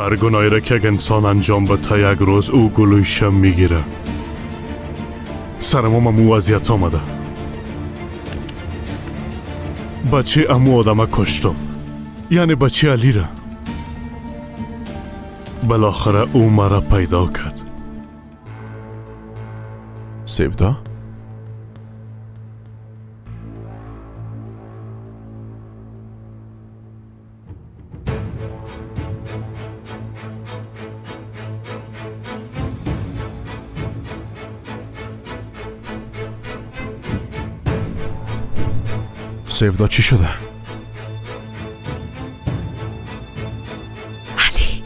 هر گناهی را که یک انسان انجام بده یک روز او گلویش میگیره. سرم امو وضعیت آمده. بچه امو آدم کشتم، یعنی بچه علی را. بالاخره او مرا پیدا کرد. سفدا؟ سفدا چی شده؟ علی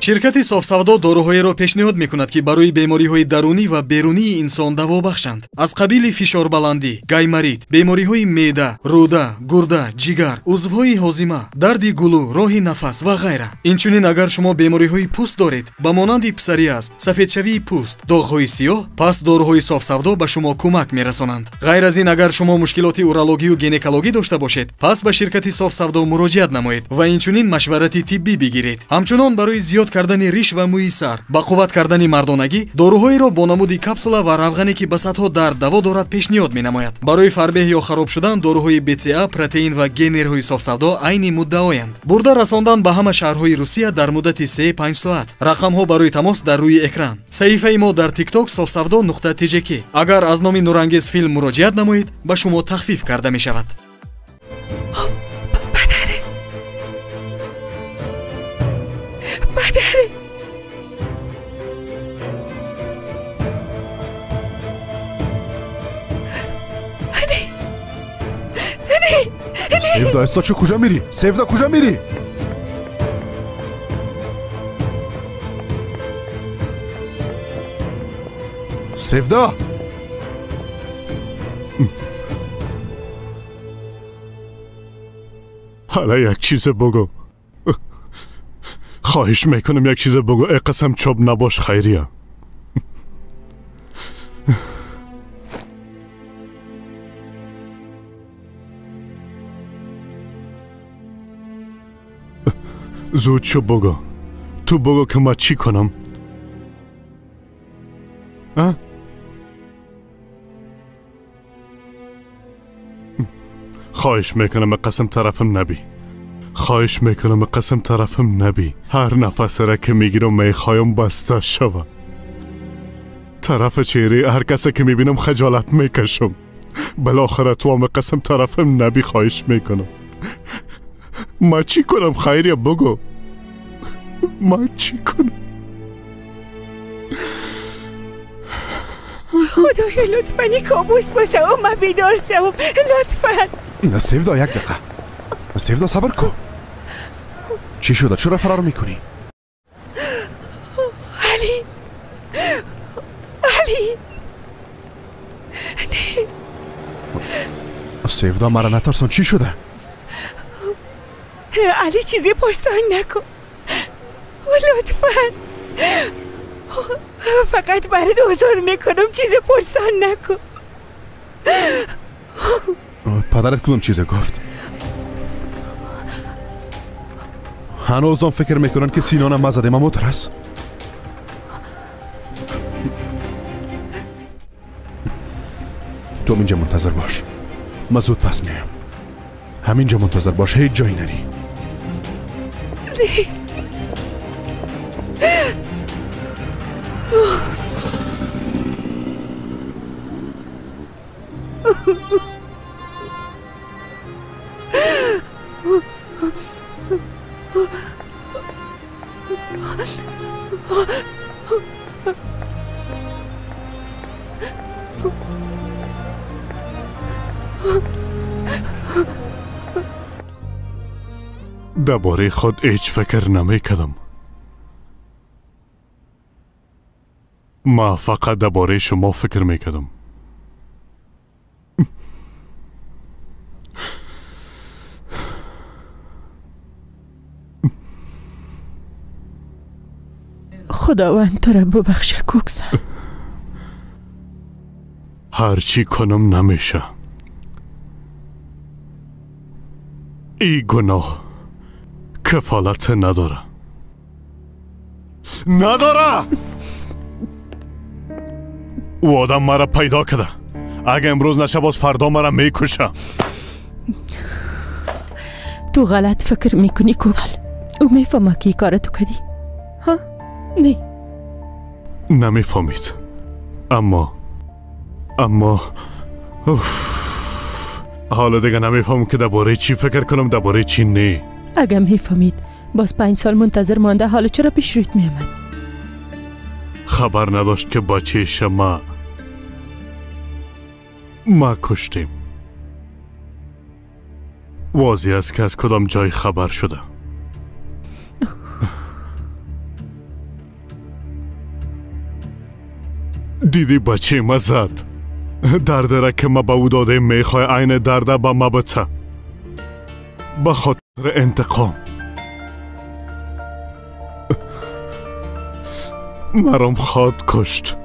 شرکت صاف سودا داروهایро пешниҳод мекунад ки барои беморихои дарунӣ ва берунии инсон давобахшанд. аз қабили фишорбаланди, гаймарит, беморихои меъда, рӯда, гурда, ҷигар, узвҳои ҳозима, дарди гулӯ, роҳи нафас ва ғайра. инчунин агар шумо беморихои пӯст доред ба монанди псориаз, сафедшавии пӯст, доғҳои сиёҳ, пас дорухои соф савдо ба шумо кӯмак мерасонанд. ғайр аз ин агар шумо мушкилоти урологию гинекологӣ дошта бошед, пас ба ширкати соф савдо муроҷиат намоед ва инчунин машварати тиббӣ бигиред. ҳамчунон барои зиёд кардани риш ва мӯи сар, ба қувват кардани мардонагӣ, дорухоеро бо намуди капсула ва равғане ки ба сатҳо дард даво дорад пешниҳод менамояд. барои фарбеҳ ё хароб шудан дорухои БЦА, протеин ва генерҳои соф савдо айни муддаоянд. бурда расондан ба ҳама шаҳрҳои Русия дар муддати 3-5 соат. рақамҳо барои тамос дар рӯи экран. саҳифаи мо дар TikTok sofsavdo.tjk. агар аз номи нурангез филм муроҷиат намоед, ба шумо тахфиф карда мешавад. سفدا استا چو کجا میری؟ سفدا کجا میری؟ سفدا حالا یک چیز بگو. خواهش میکنم یک چیز بگو. ای قسم چوب نباش خیریه. زود شو بگو. تو بگو که ما چی کنم. خواهش میکنم قسم طرفم نبی. خواهش میکنم قسم طرفم نبی. هر نفس را که میگیرم میخوایم بسته شوه. طرف چهره هر کسی که میبینم خجالت میکشم. بالاخره تو هم قسم طرفم نبی. خواهش میکنم. ما چی کنم خیریه بگو. ما چی کنم. خدایا لطفاً کابوس باشه و من بیدار شوم. لطفاً. نه سفدا یک دقیقه. سفدا صبر کن. چی شده؟ چرا فرار میکنی؟ علی سفدا مرا نترسان. چی شده؟ علی چیزی پرسان نکن لطفاً. فقط برات عذر میکنم. چیزی پرسان نکن. پدرت کدوم چیزه گفت؟ هنوزم فکر میکنن که سینانم مزده ما موتر است. تو اینجا منتظر باش. من زود پس میام. همینجا منتظر باش. هیچ جایی نری. درباره خود هیچ فکر نمیکردم. ما فقط درباره شما فکر میکردم. خداوند تو را ببخشه کوکسال. هرچی کنم نمیشه. این گناه کفالت نداره. او آدم مرا پیدا کرده. اگه امروز نشه باز فردا مرا میکشه. تو غلط فکر میکنی کوکسال. او میفهمه که کار تو کردی. ها؟ نه نمیفهمید. اما حالا دیگه نمیفهم که درباره چی فکر کنم درباره چی نه. اگه میفهمید باز 5 سال منتظر مانده. حالا چرا پیش رویت میامد؟ خبر نداشت که بچه شما ما کشتیم. واضح است که از کدام جای خبر شده. دیدی بچه ما زد. درده را که ما به او داده میخواه عین درده به ما بته. به خاطر انتقام مرام خود کشت.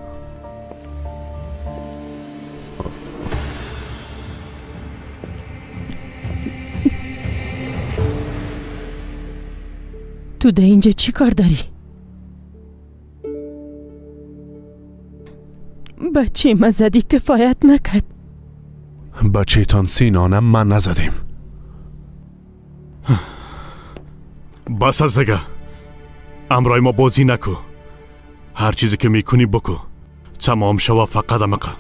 تو ده اینجا چی کار داری؟ بچه ما زدی کفایت نکد. بچه تان سینانم من نزدیم. بس از دیگه. امرای ما بازی نکو. هر چیزی که میکنی بکو. تمام شوا فقط امقه.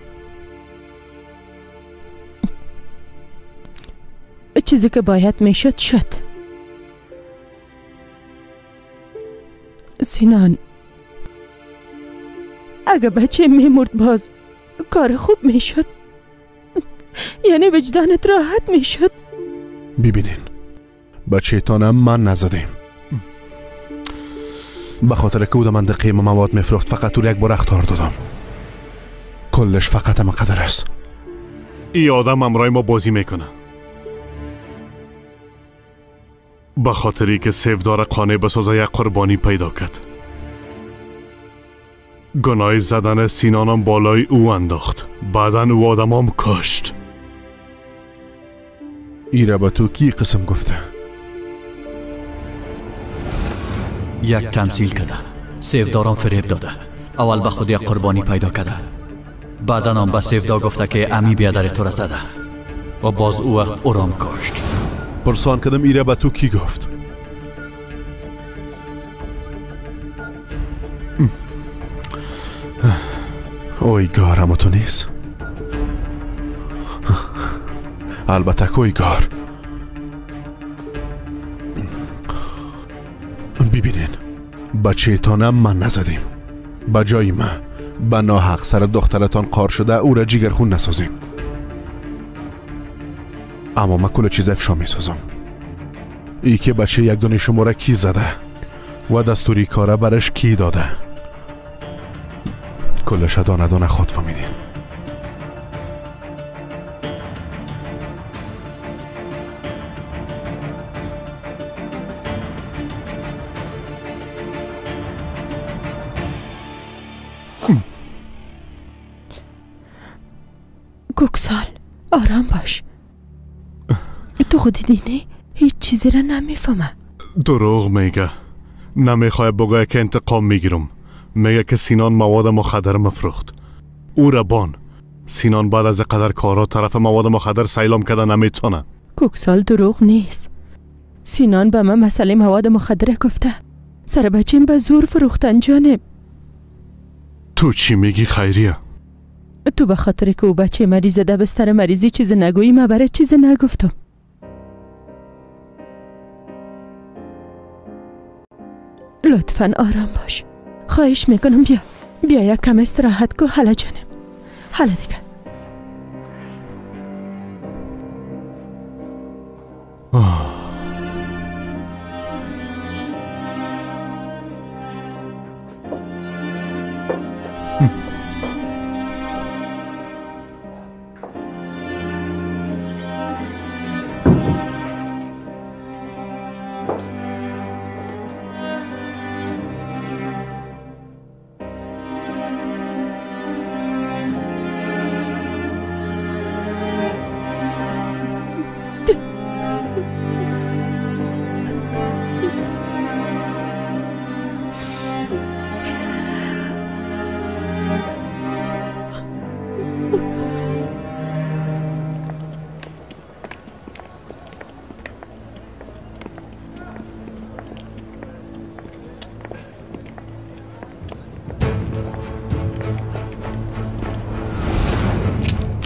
چیزی که باید میشد شد. سینان اگه بچه میمرد باز کار خوب میشد. یعنی وجدانت راحت میشد. ببینین بچه تانم من نزدیم. به خاطر که او در منطقه ما مواد میفروخت فقط او یک بار اخطار دادم. کلش فقط هم قدر است. ای آدم امرای ما بازی میکنه. به خاطری که سیفدار قانع بسازه یک قربانی پیدا کرد. گناه زدن سینانم بالای او انداخت. بعداً او آدمام کشت. ایره به تو کی قسم گفته؟ یک تمثیل کرده. سیفداران فریب داده. اول به خود یک قربانی پیدا کرده. بعداً هم به سیفدار گفته که امی بیادر تو را زده. و باز او وقت اورام کشت. پرسان کدم ایره به تو کی گفت؟ اویگار اما تو نیست؟ البته که اویگار. ببینین بچه تانم من نزدیم. با جای ما به ناحق سر دخترتان قار شده او را جیگرخون نسازیم. اما من کل چیز افشا می سازم. ای که بچه یک دونه شما را کی زده و دستوری کاره برش کی داده. کلش دانه دانه خود فهمیدین. کوکسال آرام باش. تو خودی دینه هیچ چیزی را نمیفهمه. دروغ میگه. نمیخواه بگه که انتقام میگیرم. میگه که سینان مواد مخدر مفروخت. او را بان. سینان بعد از قدر کارا طرف مواد مخدر سیلام کرده نمیتونه. کوکسال دروغ نیست. سینان به من مسئله مواد مخدر گفته. سر بچیم به زور فروختن جانب. تو چی میگی خیریه؟ تو به خاطر که او بچه مریض ده بستر مریضی چیز نگویی من برای چیز نگفتم. لطفاً آرام باش. خواهش میکنم بیا یک کم استراحت کو. حالا جانم حالا دیگه.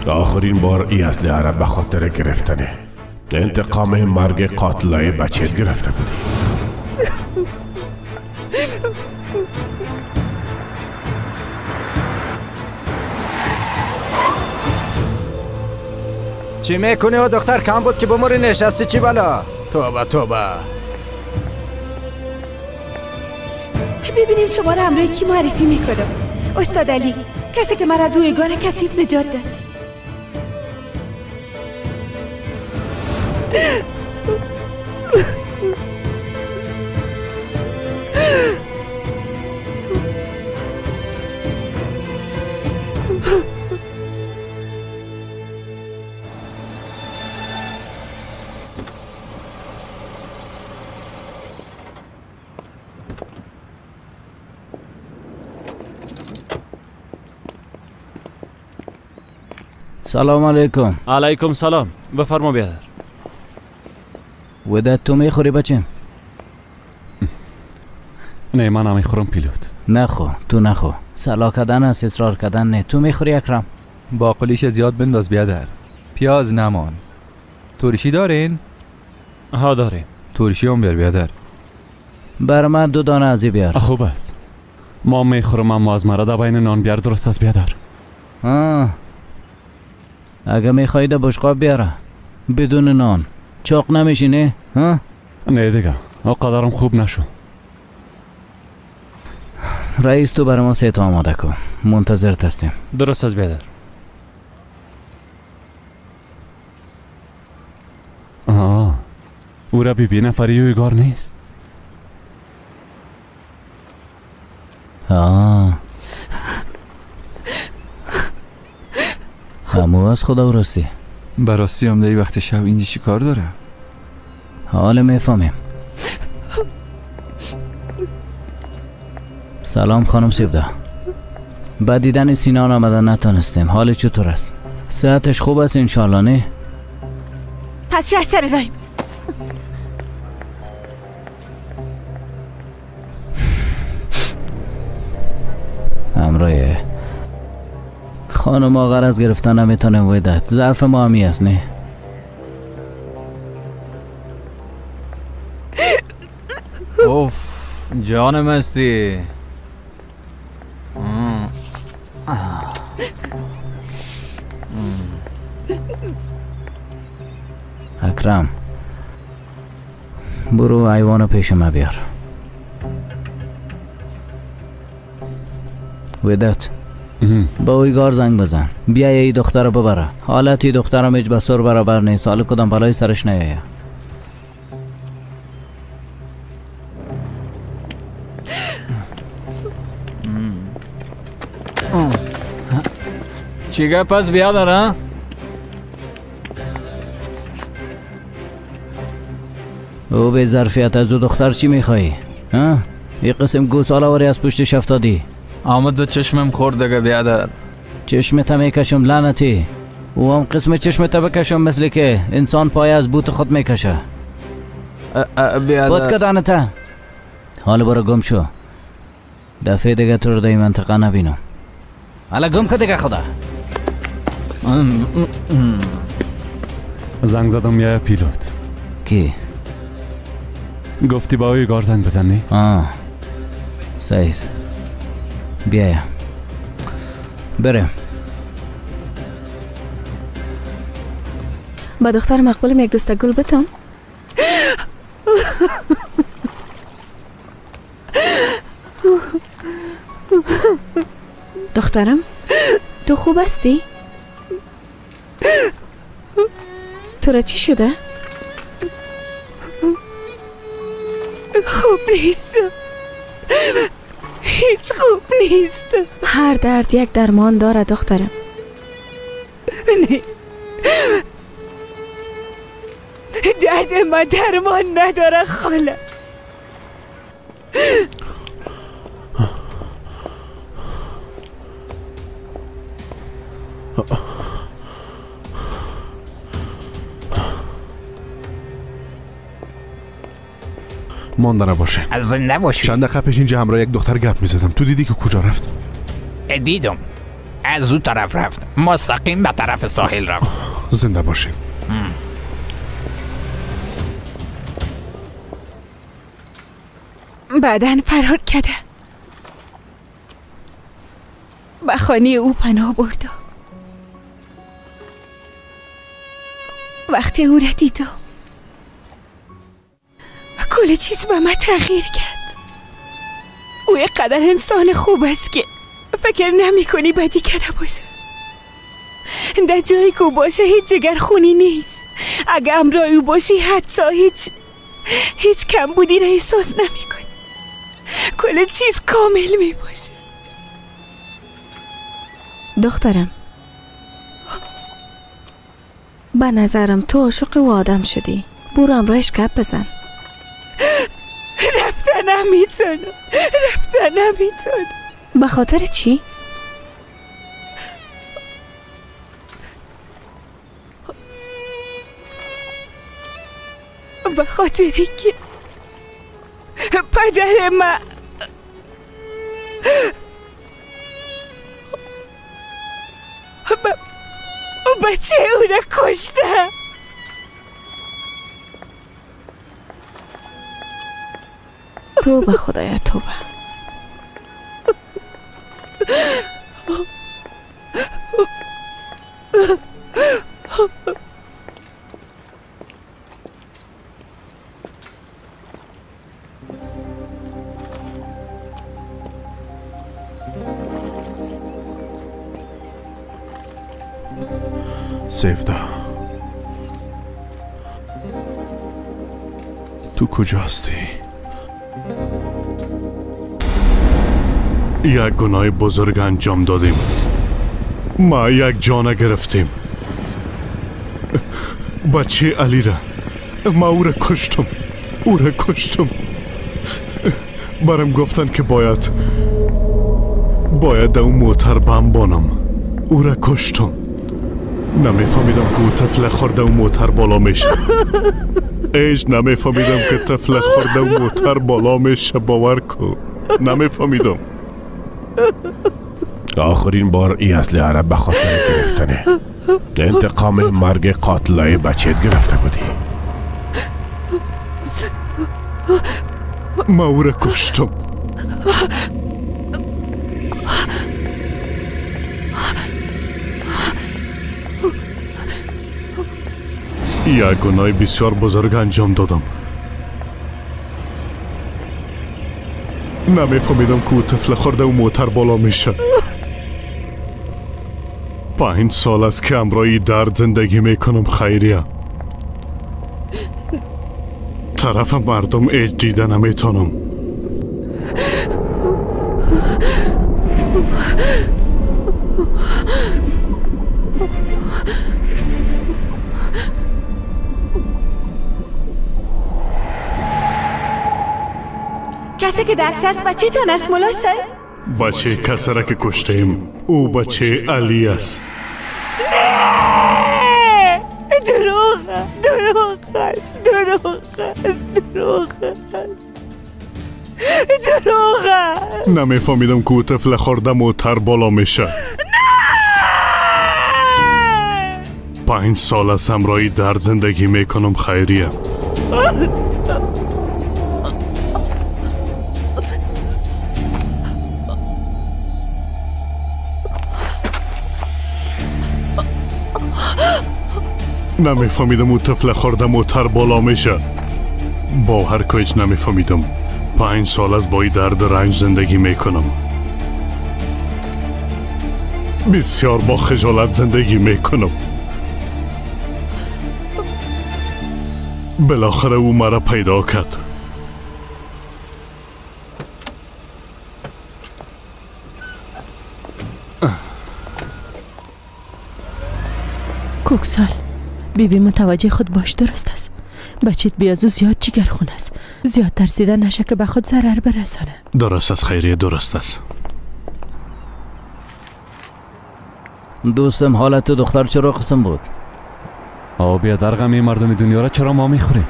آخرین بار ای اصل عرب به خاطر گرفتنه انتقام مرگ قاتلای بچهت گرفته بودی. چی میکنی و دختر کم بود که بموری نشستی چی بلا؟ توبه توبه. ببینید شما را همراه کی معرفی میکنم؟ استاد علی، کسی که مرا از رویگار کثیف نجات داد. سلام علیکم. علیکم سلام. بفرما بیادر. ودت تو میخوری بچم؟ نه من نمیخورم پیلوت. نخو تو نخو. سلا کردن است اصرار کردن نه. تو میخوری اکرم؟ باقلیش زیاد بنداز بیادر. پیاز نمان. ترشی دارین؟ ها داریم. ترشی هم بیار بیادر. بر من 2 دانه ازی بیار. خوب است. ما میخورم اما از مرا بین نان بیار درست است بیادر. اگه میخوایی ده بشقاب بیاره بدون نان چاق نمیشی نه؟ ها؟ نه دیگه قدرم خوب نشو. رئیس تو برای ما 3 تا آماده کن. منتظرت هستیم. درست است بیادر. او را بی نفری یویگار نیست. همو از خدا براستی. براستی هم دایی وقت شب اینجا چی کار داره؟ حالا میفهمیم. سلام خانم سیفده. بعد دیدن سینان آمدن نتانستیم. حال چطور است؟ صحتش خوب است انشالله نه؟ پس چه سر رایم؟ همراهه خانم آقا از گرفتن نمیتونه ویدت. ضعف ما همی است نه؟ اوف جانم هستی. اکرم برو ایوانو پیش ما بیار. ویدت با اویگار زنگ بزن. بیا ای دختر رو ببره. حالتی دخترم هیچ بسور برابر نیست. حالا کدام بلای سرش نیایه. چیگه پس بیادر ها؟ او به ظرفیت از او دختر چی میخوایی؟ ها؟ یه قسم گوساله وری از پشتش افتادی. آمد دو چشمم خورد دیگه بیادر. چشمت میکشم لعنتی. او هم قسم چشمت بکشم مثل که انسان پای از بوت خود میکشه. بیادر بود کدانتا. حالا برو گم شو. دفعه دیگه تو رو در این منطقه نبینم. حالا گم که دیگه خدا. زنگ زدم یا پیلوت. کی؟ گفتی با اویگار زنگ بزنی؟ سایز بیا بریم. با دختر مقبولم یک دسته گل بتم. دخترم تو خوب هستی؟ تو را چی شده؟ خوب نیستم. هیچ خوب نیستم. هر درد یک درمان داره دخترم. نه درد من درمان نداره خاله. مانده نباشه. از زنده باشی. چند دقیقه پیش اینجا همراه یک دختر گپ میزدم. تو دیدی که کجا رفت؟ دیدم. از اون طرف رفت، مستقیم به طرف ساحل رفت. زنده باشین. بعدن فرار کرده، به خانه او پناه برد. وقتی او را دیدم کل چیز به من تغییر کرد. او اینقدر انسان خوب است که فکر نمی کنی بدی کرده باشه. در جایی که او باشه هیچ جگر خونی نیست. اگه امرای او باشی حتی هیچ کم بودی را احساس نمی کنی. کل چیز کامل می باشه. دخترم، به نظرم تو عاشق و آدم شدی. برو امرایش گپ بزن. رفتن نمیتونم. به خاطر چی؟ به خاطری که پدر من بچه او را کشته. توبه خدایا توبه. سفدا، تو کجا هستی؟ یک گناه بزرگ انجام دادیم. ما یک جانه گرفتیم. بچه علی را ما او را کشتم. برام گفتن که باید اون موتر بم بانم. او را کشتم. نمیفهمیدم که او طفل خورده و موتر بالا میشه. نمیفهمیدم که طفل خورده و موتر بالا میشه. باور کن نمیفهمیدم. آخرین بار این اسلحه را به خاطر گرفتنه انتقام مرگ قاتلای بچه‌ت گرفته بودی. ما او را کشتم. یک گناه بسیار بزرگ انجام دادم. نمیفهمیدم که او طفل خورده و موتر بالا میشه. 5 سال است که امرای درد زندگی میکنم. خیریه طرف مردم ایج دیده نمیتونم. کسی که دکس است بچه تان است ملاسه؟ بچه کسی را که کشتیم او بچه علی است. نه دروغ است. نمیفهمیدم که او طفل خورده موتر بالا میشه. 5 سال است همراهی درد زندگی میکنم. خیریه نمیفهمیدم او طفل خورده موتر بالا میشه. با هر کویچ نمیفهمیدم. 5 سال از با درد رنج زندگی میکنم. بسیار با خجالت زندگی میکنم. بالاخره او مرا پیدا کرد. کوکسال بیبی متوجه خود باش. درست است بچت بیازو زیاد جگرخون است. زیاد ترسیده نشه که به خود ضرر برسانه. درست است خیریه درست است. دوستم حالت دختر چرا قسم بود؟ بیا در غمی مردم دنیا را چرا ما میخوریم؟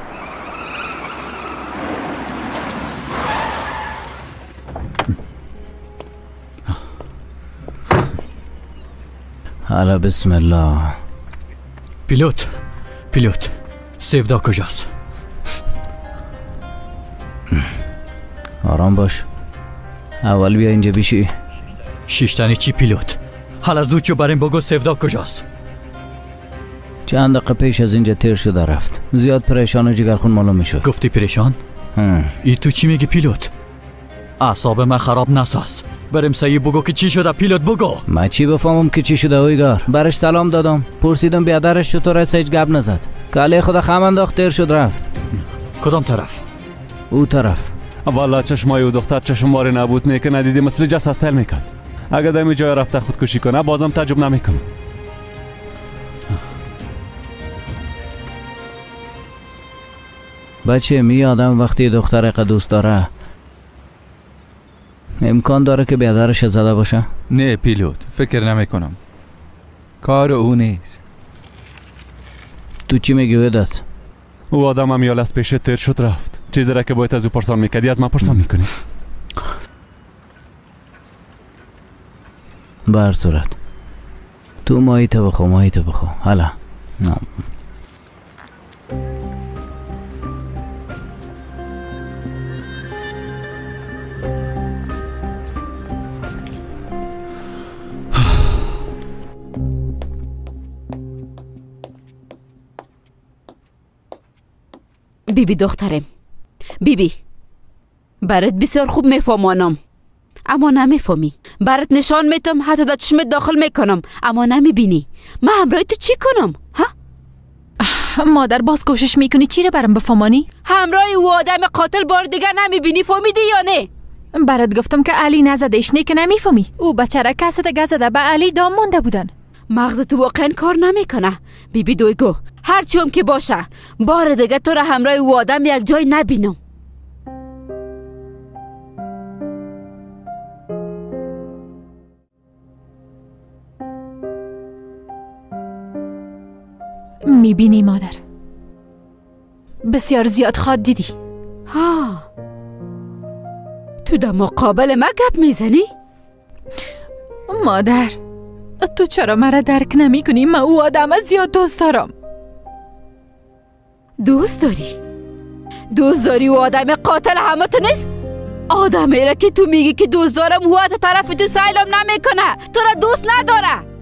حالا بسم الله. پیلوت سفدا کجاست؟ آرام باش. اول بیا اینجا بیشی. شیشتنی چی پیلوت؟ حالا زود چو بریم بگو سفدا کجاست؟ چند دقیقه پیش از اینجا تیر شده رفت. زیاد پریشان و جگرخون معلوم میشد. گفتی پریشان؟ ای تو چی میگی پیلوت؟ اعصاب من خراب نساز. بریم سعی بگو که چی شده پیلوت بگو. من چی بفهمم که چی شده اویگار؟ برش سلام دادم. پرسیدم بیادرش چطور است، هیچ گپ نزد. کله خدا خم انداخت تیر شد رفت. کدام طرف؟ او طرف. والا چشمای او دختر چشمواری نبود، نه که ندیدی مثل جسد سل میکرد. اگه دمی جای رفته خودکشی کنه بازم تعجب نمیکنم. بچه می آدم وقتی دختر که دوست داره امکان داره که بیادرش زده باشه؟ نه پیلوت، فکر نمی کنم. کار او نیست. تو چی میگی ودت؟ او آدم هم یال از پیش تیر شد رفت. چیزی را که باید از او پرسان میکردی از من پرسان میکنی. بر صورت تو مایت بخو حالا بیبی دخترم، بیبی برات بسیار خوب میفهمانم اما نمیفهمی. برات نشان میتم، حتی در چشمت داخل میکنم اما نمیبینی. من همراه تو چی کنم؟ ها؟ مادر باز کوشش میکنی چی رو برام بفهمانی؟ همراه او آدم قاتل بار دیگه نمیبینی، فهمیدی یا نه؟ برات گفتم که علی نزدش، نه که نمیفهمی. او بچره کسی دیگه زده، به علی دام مونده بودن. مغز تو واقعا کار نمیکنه. بیبی دویگو هرچی هم که باشه بار دیگه تو را همراه او آدم یک جای نبینم. میبینی مادر، بسیار زیاد خواد دیدی. ها تو در مقابل ما گپ میزنی؟ مادر تو چرا مرا درک نمی کنی؟ من او آدم زیاد دوست دارم. دوست داری؟ دوست داری او آدم قاتل همه تو نیست؟ آدمی را که تو میگی که دوست دارم او تا طرف تو سیلم نمیکنه، تو را دوست نداره.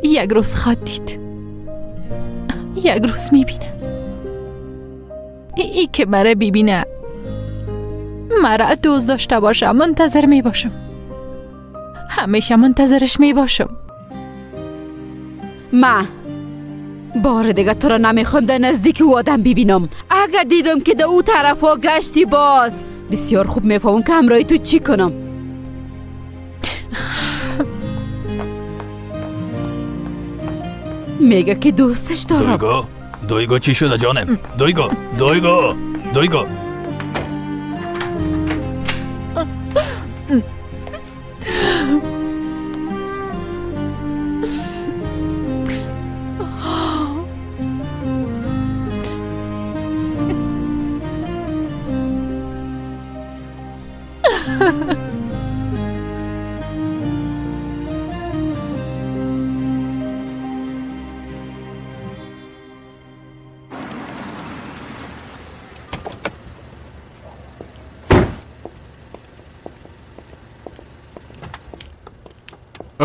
یک روز خواد دید، یک روز میبینه. ای که مرا ببینه، مرا دوست داشته باشه، منتظر میباشم. همیشه منتظرش میباشم. من بار دیگه تو را نمیخوام در نزدیک او آدم ببینم. اگر دیدم که در او طرفا گشتی باز بسیار خوب میفهمم که همراه تو چی کنم. میگه که دوستش دارم. دویگو چی شده جانم؟ دویگو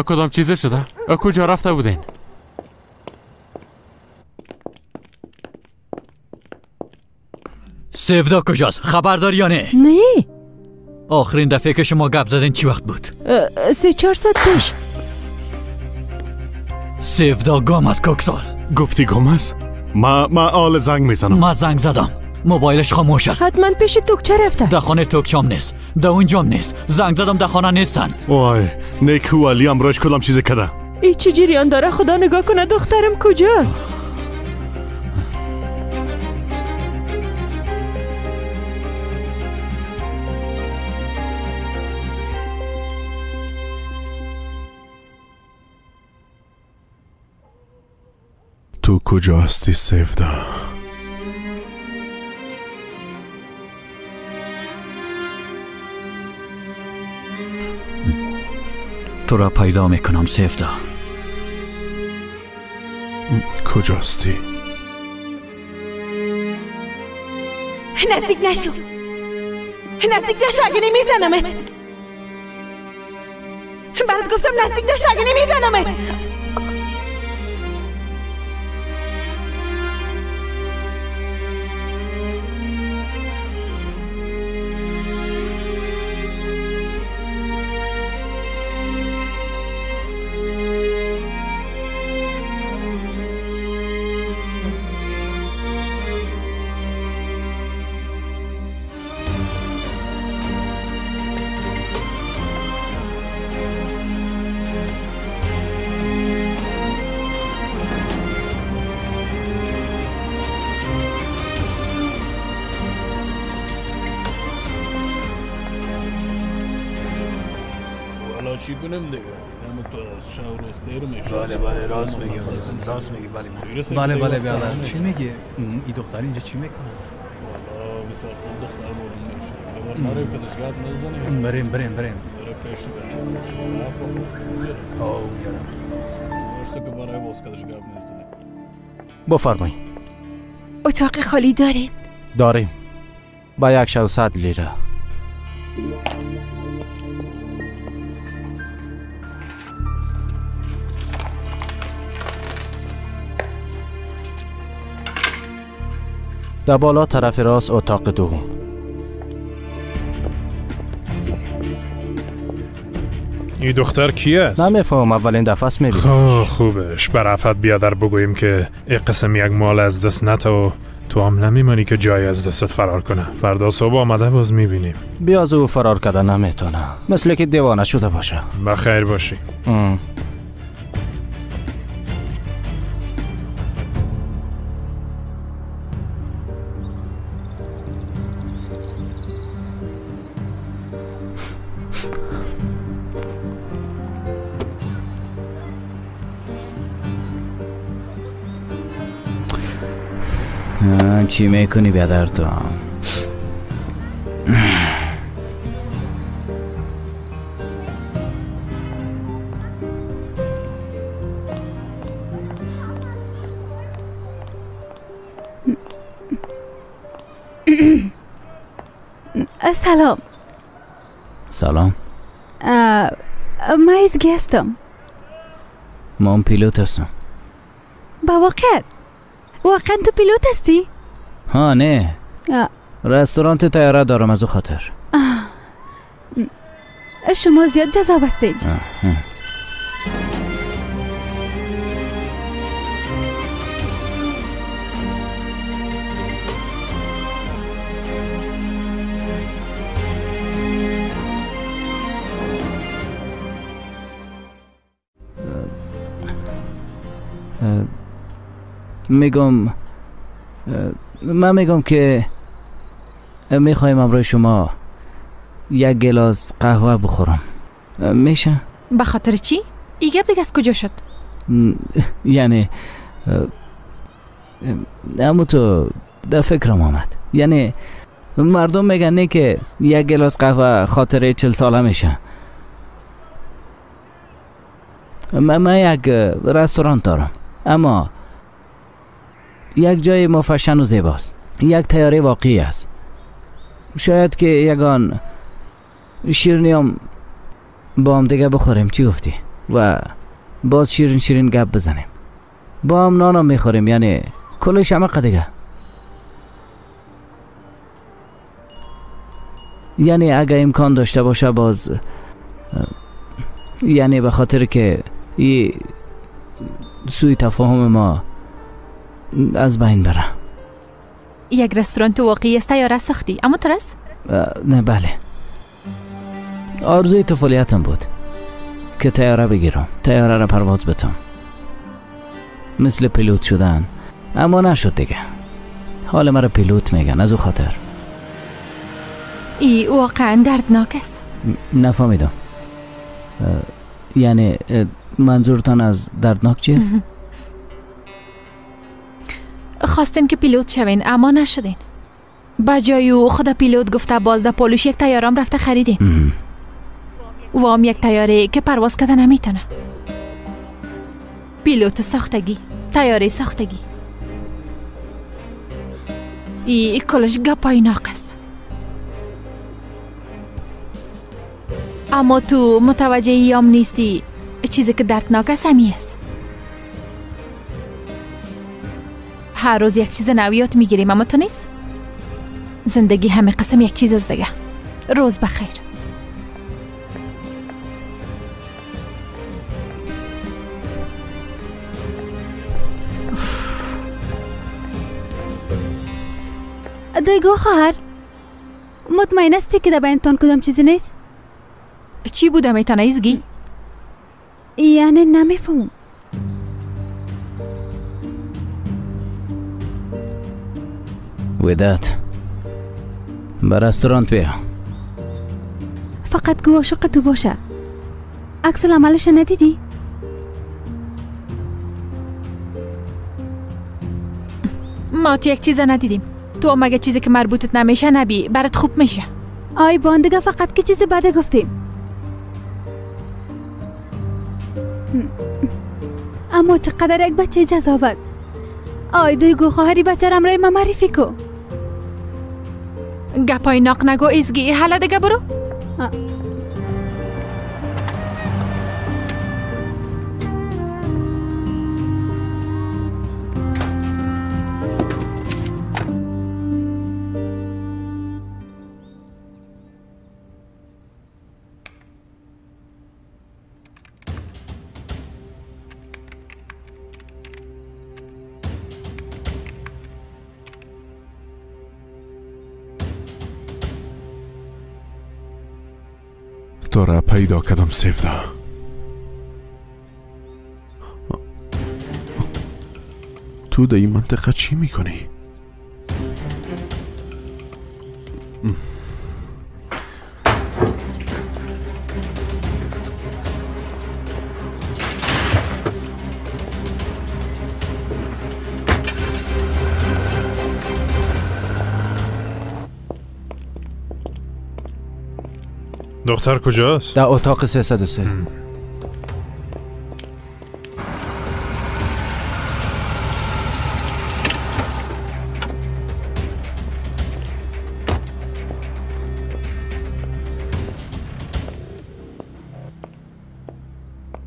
کدام چیزه شده؟ کجا رفته بودین؟ سفدا کجاست؟ خبردار یا نه؟ نه. آخرین دفعه که شما گپ زدین چی وقت بود؟ 3-4 ساعت پیش. سفدا گام است کوکسال. گفتی گام است؟ ما آل زنگ میزنم. ما زنگ زدم، موبایلش خاموش است. حتما پیش توکچه رفته. در خانه توکچام نیست، در اونجام نیست. زنگ زدم در خانه نیستن. وای نیکو علی امروز کدام چیزی کده؟ ای چی جریان داره؟ خدا نگاه کنه دخترم کجاست؟ تو کجا هستی سفدا؟ تو را پیدا میکنم سفدا. کجاستی؟ نزدیک نشو، نزدیک نشو اگه نمیزنمت. برات گفتم نزدیک نشو اگه نمیزنمت. چی کنم دیگه؟ نمو تو از شهر و استیر میشه. بله راست میگی بله بیادر. چی میگه؟ این دختر اینجا چی میکنه؟ والا بسیار خوب دختر مورد میشه. دوباره نریم پدشگاه نزنیم. بریم. برای پیش بریم. آو یارم. داشته که برای باز پدشگاه نزنیم. بفرمایید. اتاق خالی دارین؟ داریم. با 100 لیره. در بالا طرف راست اتاق دوم. این دختر کی است؟ نمیفهم، اولین دفعه است میبینم. خوبش، برافت بیادر بگوییم که این قسم یک مال از دست نتو تو هم نمیمانی که جای از دستت فرار کنه. فردا صبح آمده باز میبینیم. بیاز او فرار کرده نمیتونه، مثل که دیوانه شده باشه. بخیر باشی. چی میکنی بیادر تو؟ سلام. من ایزگی هستم. من پیلوت هستم. با واقعا تو پیلوت هستی؟ ها نه، رستوران طیاره دارم از او خاطر. شما زیاد جذاب هستید. من میگم که میخوایم امروز شما یک گلاس قهوه بخورم. میشه؟ به خاطر چی؟ این گپ دیگه از کجا شد؟ یعنی اما تو در فکرم آمد. یعنی مردم میگن نه که یک گلاس قهوه خاطر 40 ساله میشه. من یک رستوران دارم، اما یک جای مفشن و زیباست. یک طیاره واقعی است. شاید که یگان شیرینی هم با هم دیگه بخوریم. چی گفتی؟ و باز شیرین گپ بزنیم. با هم نانم میخوریم، یعنی کلش عمق دیگه. یعنی اگه امکان داشته باشه باز، یعنی به خاطر که این سوی تفاهم ما از بین بره. یک رستوران تو واقعی است یا ساختی؟ اما ترس؟ نه بله، آرزوی طفولیتم بود که طیاره بگیرم، طیاره را پرواز بتم، مثل پیلوت شدن، اما نشد دیگه. حال مرا پیلوت میگن از او خاطر. ای واقعا دردناک است. نفهمیدم. یعنی منظورتان از دردناک چیست؟ خواستین که پیلوت شوین اما نشدین. با جای او خدا پیلوت گفته باز در پولوش یک طیارم رفته خریدین. و هم یک تیاره که پرواز کده نمیتونه. پیلوت ساختگی، تیاره ساختگی، ای کلش گپای ناقص. اما تو متوجه ایام نیستی چیزی که دردناک است همی است. هر روز یک چیز نو یاد میگیریم اما تو نیست. زندگی همه قسم یک چیز است دیگه. روز بخیر. دیگو خواهر، مطمئن هستی که در بینتان کدام چیزی نیست؟ چی بوده میتونه ایزگی؟ یعنی نمیفهمم. وداد به رستورانت بیا. فقط گو عاشق تو باشه. عکس العملش ندیدی؟ ما تو یک چیز ندیدیم. تو مگه چیزی که مربوطت نمیشه نبی برات خوب میشه. آی باندگه فقط که چیز بده گفتیم. اما چقدر یک بچه جذاب است. آی دوی گو خواهری بچه رم رای ما معرفی کو. گپای ناق نگو ایزگی. حالا دیگه برو. تو را پیدا کردم سفدا. تو در این منطقه چی میکنی؟ دختر کجاست؟ در اتاق 303.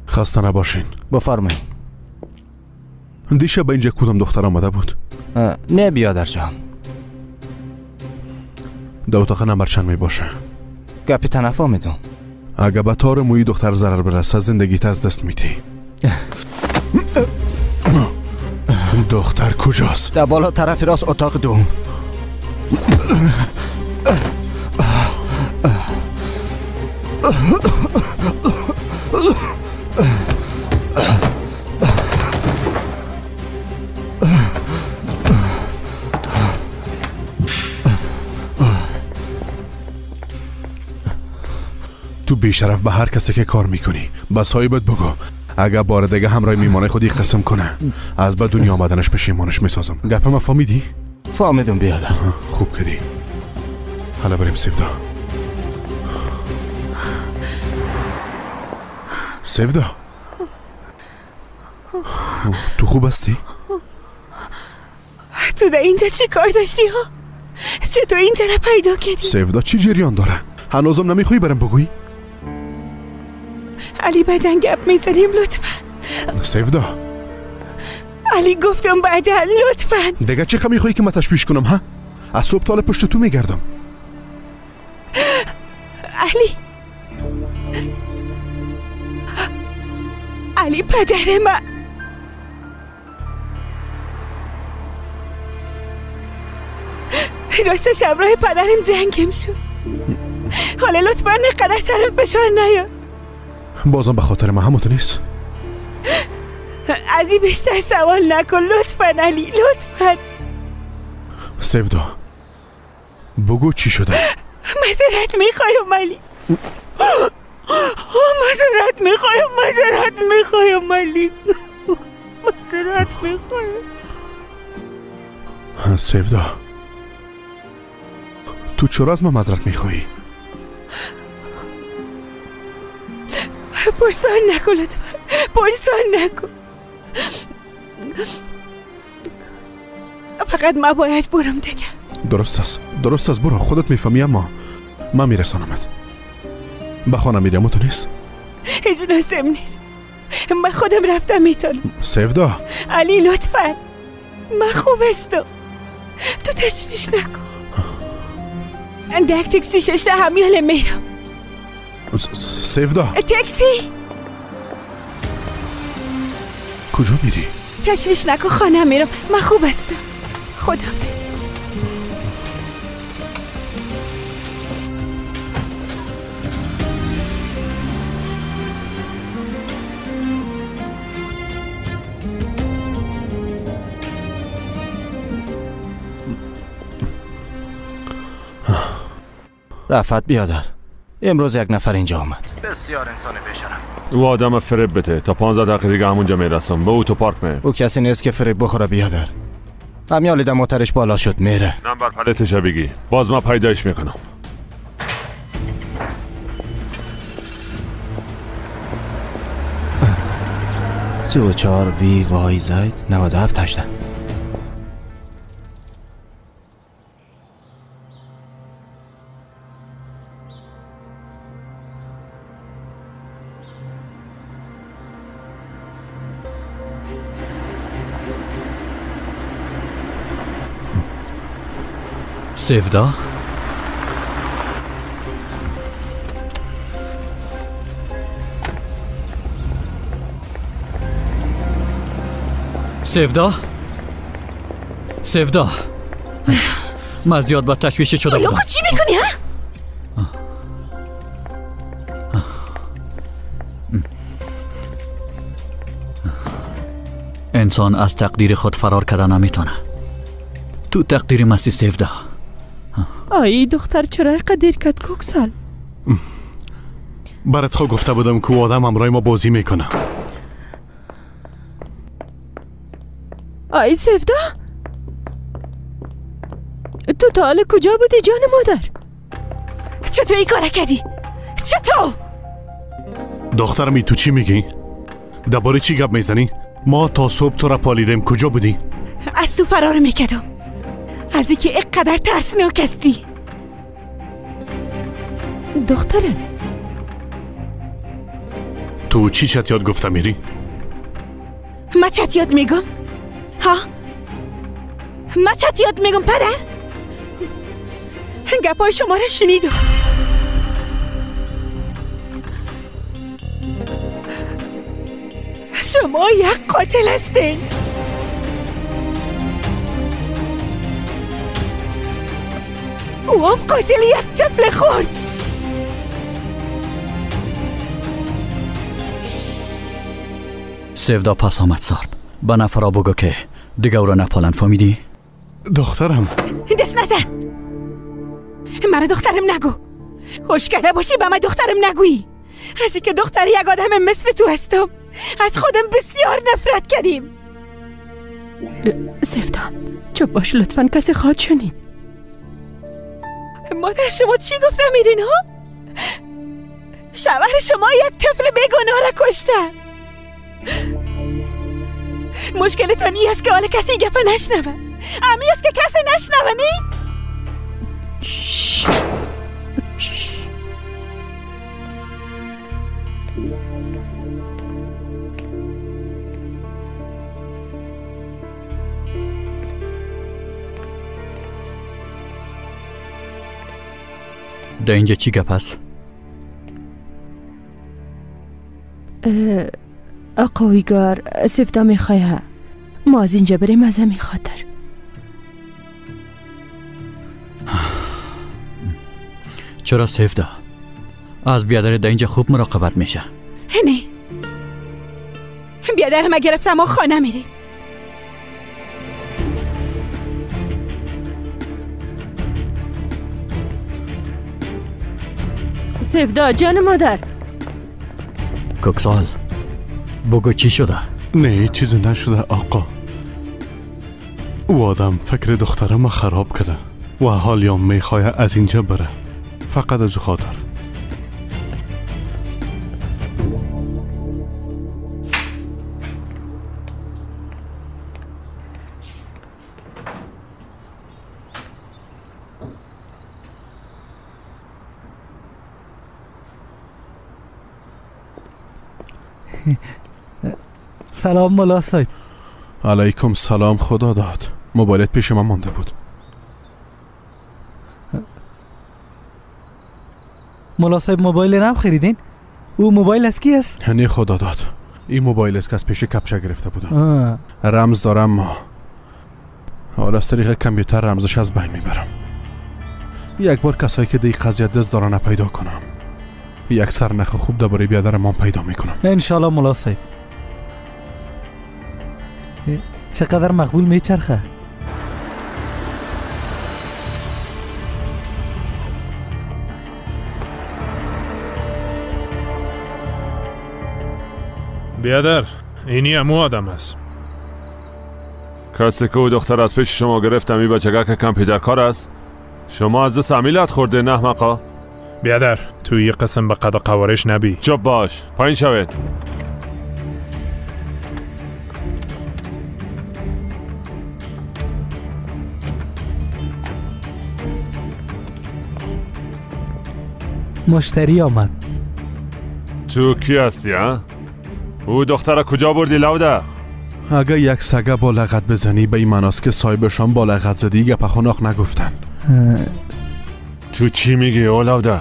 خسته نباشین. بفرمایید. دیشب به اینجا کدام دختر آمده بود؟ نه بیادر جان. در اتاق نمبر چند می باشه؟ گپی تنفا میدم. اگه به طور موی دختر ضرر برسه زندگیت از دست میتی. دختر کجاست؟ در بالا طرف راست اتاق دوم. تو بیشرف به هر کسی که کار میکنی به صاحبت بگو اگه بار دیگه همراه میمانه خودی قسم کنه از به دنیا آمدنش پشیمانش میسازم. گپم فهمیدی؟ فهمیدم بیادر. خوب کردی. حالا بریم سفدا. سفدا تو خوب هستی؟ تو در اینجا چی کار داشتی ها؟ چطور اینجا را پیدا کردی؟ سفدا چی جریان داره؟ هنوزم نمیخوایی برم بگویی؟ علی بعدن گپ میزنیم لطفا. سفدا علی گفتم بعدن لطفا. دیگه چی میخوایی که من تشویش کنم ها؟ از صبح تا پشت تو میگردم. علی پدر من. راستش همراه پدرم جنگم شد. حالا لطفا نقدر سرم فشار نیا. بازم به خاطر من هموت نیست. از این بیشتر سوال نکن لطفا علی لطفا. سفدا بگو چی شده؟ معذرت میخوایم علی. معذرت میخوایم علی. معذرت میخوایم. سفدا تو چرا از من معذرت میخوایی؟ پرسان نکن لطفا، پرسان نکن. فقط ما باید برم دیگه. درست است برو، خودت میفهمی. اما من میرسانمت. به خانه میرم. تو نیست؟ هیچ لازم نیست، من خودم رفتم میتونم. سفدا علی لطفا، من خوب هستم، تو تشویش نکن. یک تاکسی 6 همیال میرم. سفدا تاکسی کجا میری؟ تشویش نکن، خانه میرم، من خوب هستم. خداحافظ. رفت بیادر، امروز یک نفر اینجا آمد. بسیار انسان بشرف. او آدم فریب بده تا 15 دقیقه دیگه همونجا میرسم. به اتوپارک میرم. او کسی نیست که فریب بخوره بیادر. همیال دم موترش بالا شد میره. نمبر پلتش بگی، باز ما پیدایش میکنم. سی و 4 وی وای زید 97 18. سفدا سفدا من زیاد با تشویش شده بودم. چی میکنی ها؟ انسان از تقدیر خود فرار کردن نمیتونه. تو تقدیر مستی سفدا. آی دختر چرا اینقدر دیر کرد کوکسال؟ برات خود گفته بودم که آدم همراه ما بازی میکنه. آی سفدا تو تا حالا کجا بودی جان مادر؟ چطور این کار کردی؟ چطور؟ دخترمی تو چی میگی؟ درباره چی گپ میزنی؟ ما تا صبح تو را پالیدیم، کجا بودی؟ از تو فرار میکردم، از اینکه اینقدر ترسناک هستی. دخترم تو چی چت یاد گفته میری؟ من چت یاد میگم؟ ها؟ من چت یاد میگم پدر؟ گپای شما را شنیدم. شما یک قاتل هستین. او هم قاتل یک طفل خورد. سفدا پس آمد سارب. به نفرا بگو که دیگه او را نپالن، فهمیدی؟ دخترم دست نزن، من دخترم نگو. خوش کرده باشی به من دخترم نگویی. از اینکه دختر یک آدم مثل تو هستم از خودم بسیار نفرت کردیم. سفدا چوب باش لطفاً، کسی خواهد شنید. مادر شما چی گفته میرین ها؟ شوهر شما یک طفل بیگناه را کشته. مشکلتان این است که حال کسی گپ نشنوه. امی است که کسی نشنوه نی؟ ده اینجا چی گپ هست؟ آقایگار سفدا میخواه ما از اینجا بریم از همین خاطر. چرا سفدا؟ از بیادر ده اینجا خوب مراقبت میشه. نه بیادر ما گرفتم ما خانه میریم. سفدا جان مادر. کوکسال بگو چی شده؟ نه چیزی نشده آقا. او آدم فکر دخترم خراب کرده و حالیم میخواه از اینجا بره، فقط از خاطر. سلام ملا صاحب. علیکم سلام. خدا داد موبایلت پیش من مانده بود. ملا صاحب موبایل نو خریدین؟ او موبایل از کی است؟ نه خدا داد این موبایل است که از پیش کپچه گرفته بودم. رمز دارم ما حالا از طریق کامپیوتر رمزش از بین میبرم. یک بار کسایی که دی قضیه دست دارن پیدا کنم یک سرنخ خوب درباره بیادرمان پیدا میکنم انشالله ملا صاحب. چقدر مقبول میچرخه. بیادر اینی امو آدم است. کسی که او دختر از پیش شما گرفتم این بچگه که کامپیوتر کار است. شما از دست امیلت خورده نه احمقا. بیادر توی یه قسم به قد و قوارش نبی. چپ باش پایین شوید. مشتری آمد. تو کی هستی ها؟ او دختر کجا بردی لوده؟ اگه یک سگه با لغت بزنی به این معناست که صاحبشان با لغت زدی گپ خناق نگفتن. تو چی میگی او لوده؟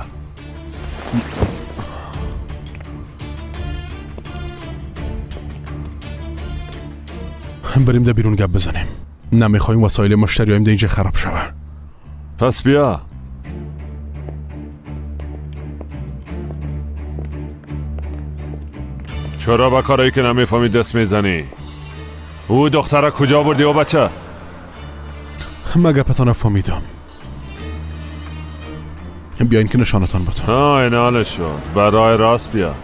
بریم ده بیرون گپ بزنیم. نمیخوایم وسایل مشتریایم ده اینجا خراب شوه. پس بیا. چرا با کارایی که نمیفهمی دست میزنی؟ او دختره کجا بردی او بچه؟ مگه پتانه فهمیدم. بیاین که نشانتان بود. این حالش شد. برای راست بیا.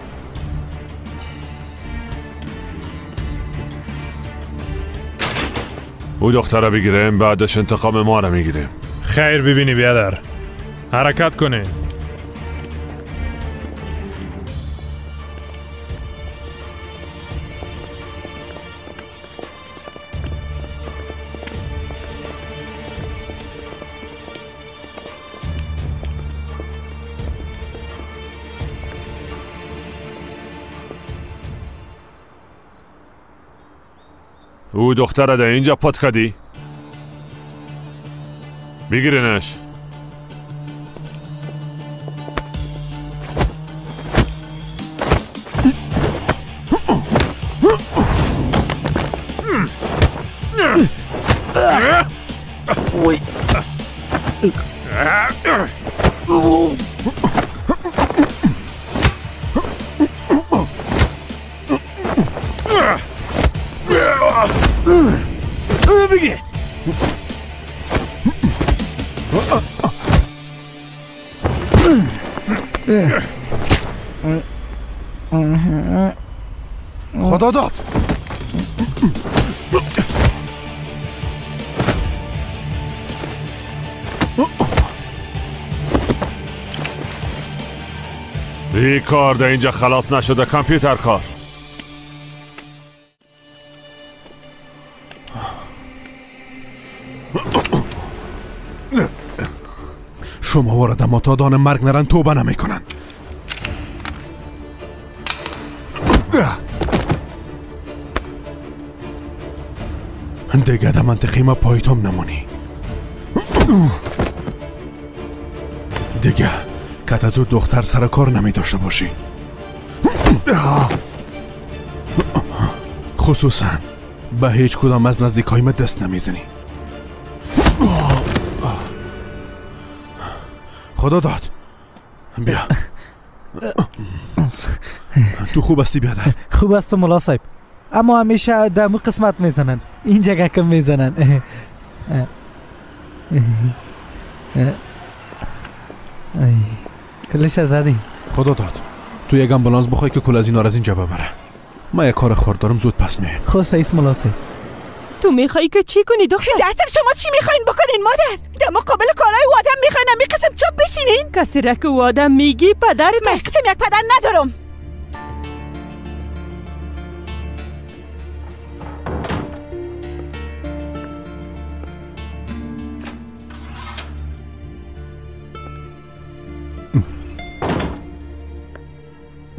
او دختره بگیریم بعدش انتقام ما رو میگیریم. خیر ببینی بیادر حرکت کنه. او دختره ده اینجا پت کدی؟ بگیرنش. خدا داد. این کار ده اینجا خلاص نشده. کامپیوتر کار. شما وارد معتادان مرگ نرن توبه نمیکنن. دیگه ده منطقی ما پایتم نمونی. دیگه که از او دختر سر کار نمی داشته باشی. خصوصا به هیچ کدام از نزدیکای ما دست نمیزنی. خدا داد. بیا. تو خوب هستی بیادر؟ خوب است ملا صاحب. اما همیشه دمو قسمت میزنن. اینجا گکم میزنن. کلش زدی. خدا داد. تو یک امبولانس بخوای که کل از اینا را از اینجا ببره. ما یک کار خورد دارم زود پس میایم. خب سعیس ملا صاحب. تو میخوایی که چی کنی دختر؟ دستم شما چی میخواین بکنین مادر؟ در مقابل کارهای او آدم میخواین می قسم چوب بشینین؟ کسی را که او آدم میگی پدرت من قسم یک پدر ندارم.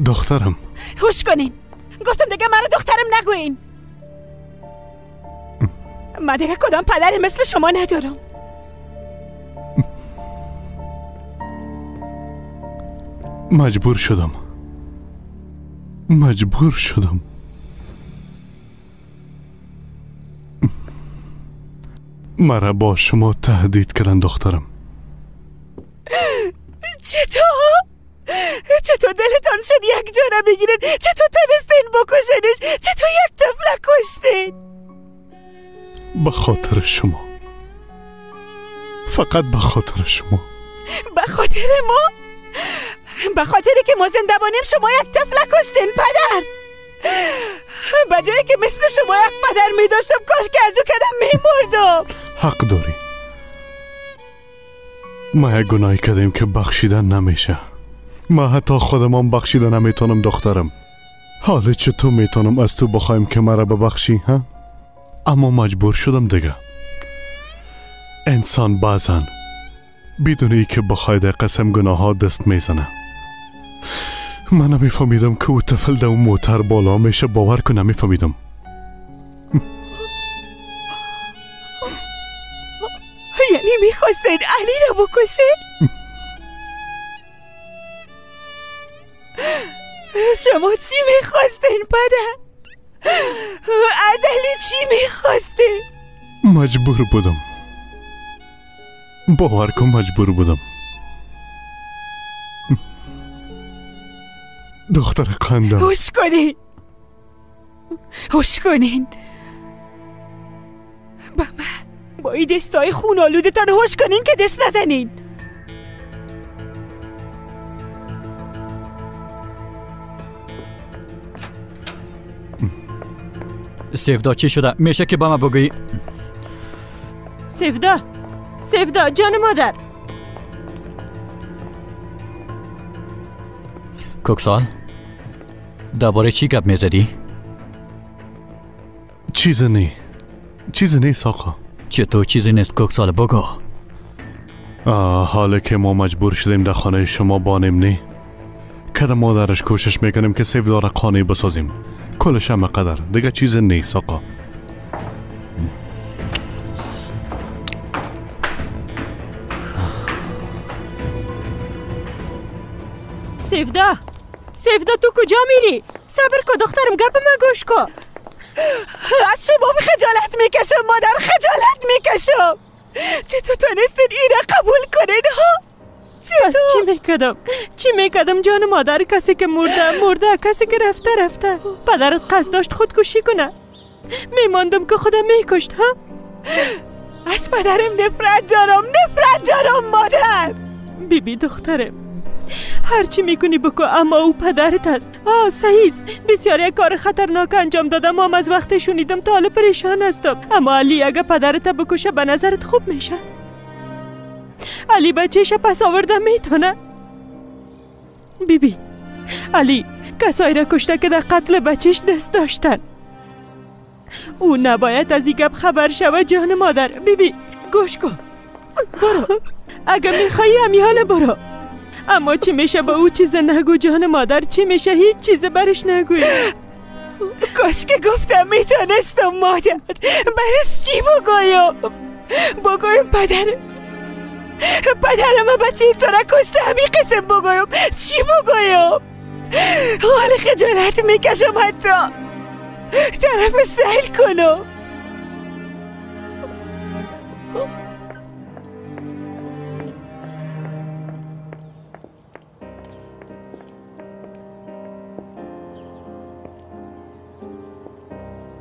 دخترم هوش کنین. گفتم دیگه مرا دخترم نگوین. من دیگه کدام پدری مثل شما ندارم. مجبور شدم. مرا با شما تهدید کردن دخترم. چطور دلتان شد یک جانه بگیرین؟ چطور تونستین بکشنش؟ چطور یک طفل کشتین؟ به خاطر شما، فقط به خاطر شما. به خاطر ما؟ به خاطری که ما زنده بانیم شما یک طفل کشتین پدر. به جایی که مثل شما یک پدر می داشتم کاش که از او کدم می مردم. حق داری. ما یک گناهی کردیم که بخشیدن نمیشه. ما حتی خودمان بخشیدن نمیتونم دخترم. حالا چطور میتونم از تو بخوایم که مرا ببخشی ها؟ اما مجبور شدم دیگه. انسان بعضن بدون ای که بخواید قسم گناه ها دست میزنه. من نمیفهمیدم که او طفل در اون موتر بالا میشه. باور کن نمیفهمیدم. یعنی میخواستین علی رو بکشین؟ شما چی میخواستین پدر؟ از علی چی میخواستین؟ مجبور بودم. باور کن مجبور بودم. دختر قندم. هوش کنین. با من با این دستای خون آلودتان هوش کنین که دست نزنین. سفدا چی شده؟ میشه که با من بگویی؟ سفدا جان مادر. کوکسال درباره چی گپ میزدی؟ چیزی نیست آقا. چطور چیزی نیست کوکسال بگو. حالا که ما مجبور شدیم در خانه شما بانیم نی کده مادرش کوشش میکنیم که سفدا را خانه بسازیم. کلش هم قدر دیگه چیز نیست آقا. سفدا تو کجا میری؟ صبر کو دخترم گپ ما گوش کو. از شما خجالت میکشم مادر، خجالت میکشم. چطور تونستین این را قبول کنین ها؟ پس چی میکدم جان مادر؟ کسی که مرده، کسی که رفته. پدرت قصد داشت خودکشی کنه، میماندم که خودم میکشت ها. از پدرم نفرت دارم مادر. بیبی دخترم هرچی میکنی بکو، اما او پدرت است. صحیح، بسیار یک کار خطرناک انجام دادم. هم از وقت شنیدم تا حالا پریشان هستم. اما علی اگه پدرت بکشه به نظرت خوب میشه؟ علی بچهش پس آورده میتونه؟ بیبی علی کسایی را کشته که در قتل بچهش دست داشتن. او نباید از این گپ خبر شود جان مادر. بیبی گوش کن، برو. اگه میخوایی همی حالا برو. اما چی میشه با او چیز نگو جان مادر. چی میشه؟ هیچ چیز برش نگوی. کاش که گفتم میتونستم مادر. برش چی بگویم پدرم بچه تو را کشته. همی قسم بگویم چی بگویم؟ حال خجالت میکشم حتی طرف سهل کنم.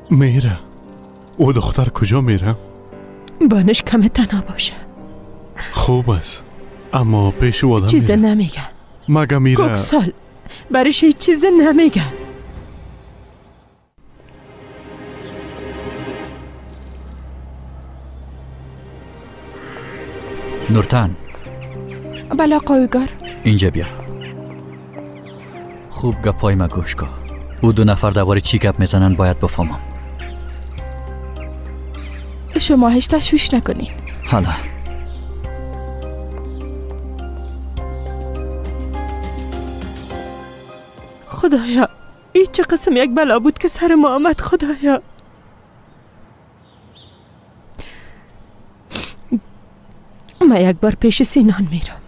میره. او دختر کجا میره؟ بانش کم تنها باشه. خوب است، اما پیش او آدم چیز نمیگه. مگه میره؟ کوکسال برش هیچ چیز نمیگه. نورتن. بله آقایگار. اینجا بیا. خوب گپای ما گوش کن. او دو نفر درباره چی گپ میزنن باید بفهمم. شما هیچ تشویش نکنید. حالا خدایا این چه قسم یک بلا بود که سر ما آمد خدایا. من یک بار پیش سینان میرم.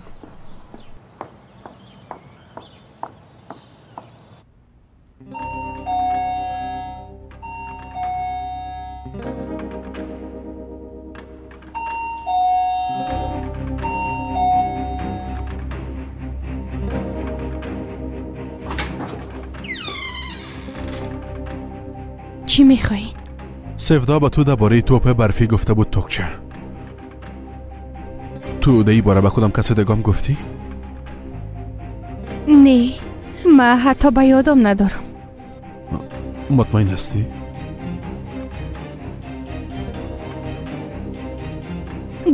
چی میخوایی؟ سفدا با تو درباره توپ برفی گفته بود توکچه. تو در این باره به کدام کسی دگام گفتی؟ نه، من حتی به یادم ندارم. مطمئن هستی؟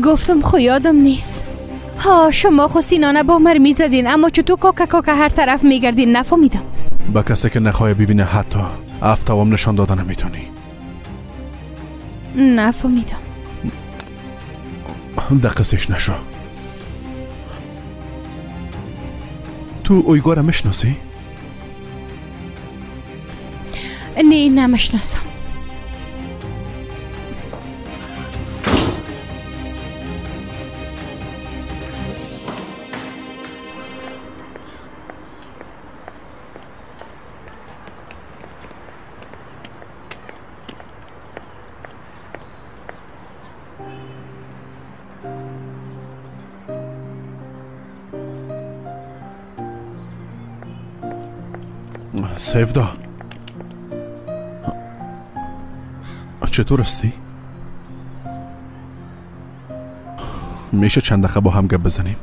گفتم خو یادم نیست. ها شما خو سینانه با مر میزدین، اما چطور کاکا کاکا هر طرف میگردین نفهمیدم. با کسی که نخواه ببینه حتی افتوام نشان دادن نمیتونی. نفهمیدم. دقیقش نشو. تو اویگوره میشناسی؟ نه نمیشناسم. سفدا چطور هستی؟ میشه چند دقیقه با هم گپ بزنیم؟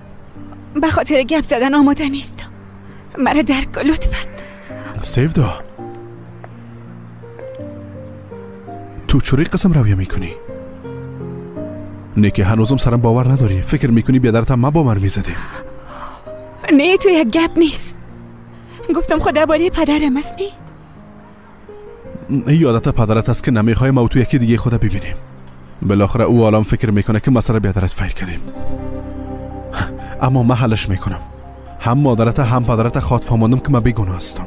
به خاطر گپ زدن آماده نیستم. مرا درک کن لطفاً. سفدا تو چوری قسم رویه میکنی؟ نه که هنوزم سرم باور نداری. فکر میکنی بیادرتم ما با مر میزدیم. نه تو یک گپ نیست. گفتم خدا باری پدرم است. نه یادت پدرت است که نمیخوای ما تو یکی دیگه خدا ببینیم. بالاخره او عالم فکر میکنه که ما سر بیادرت فیر کردیم. اما من حلش میکنم. هم مادرت هم پدرت خاط فهماندم که من بیگناه هستم.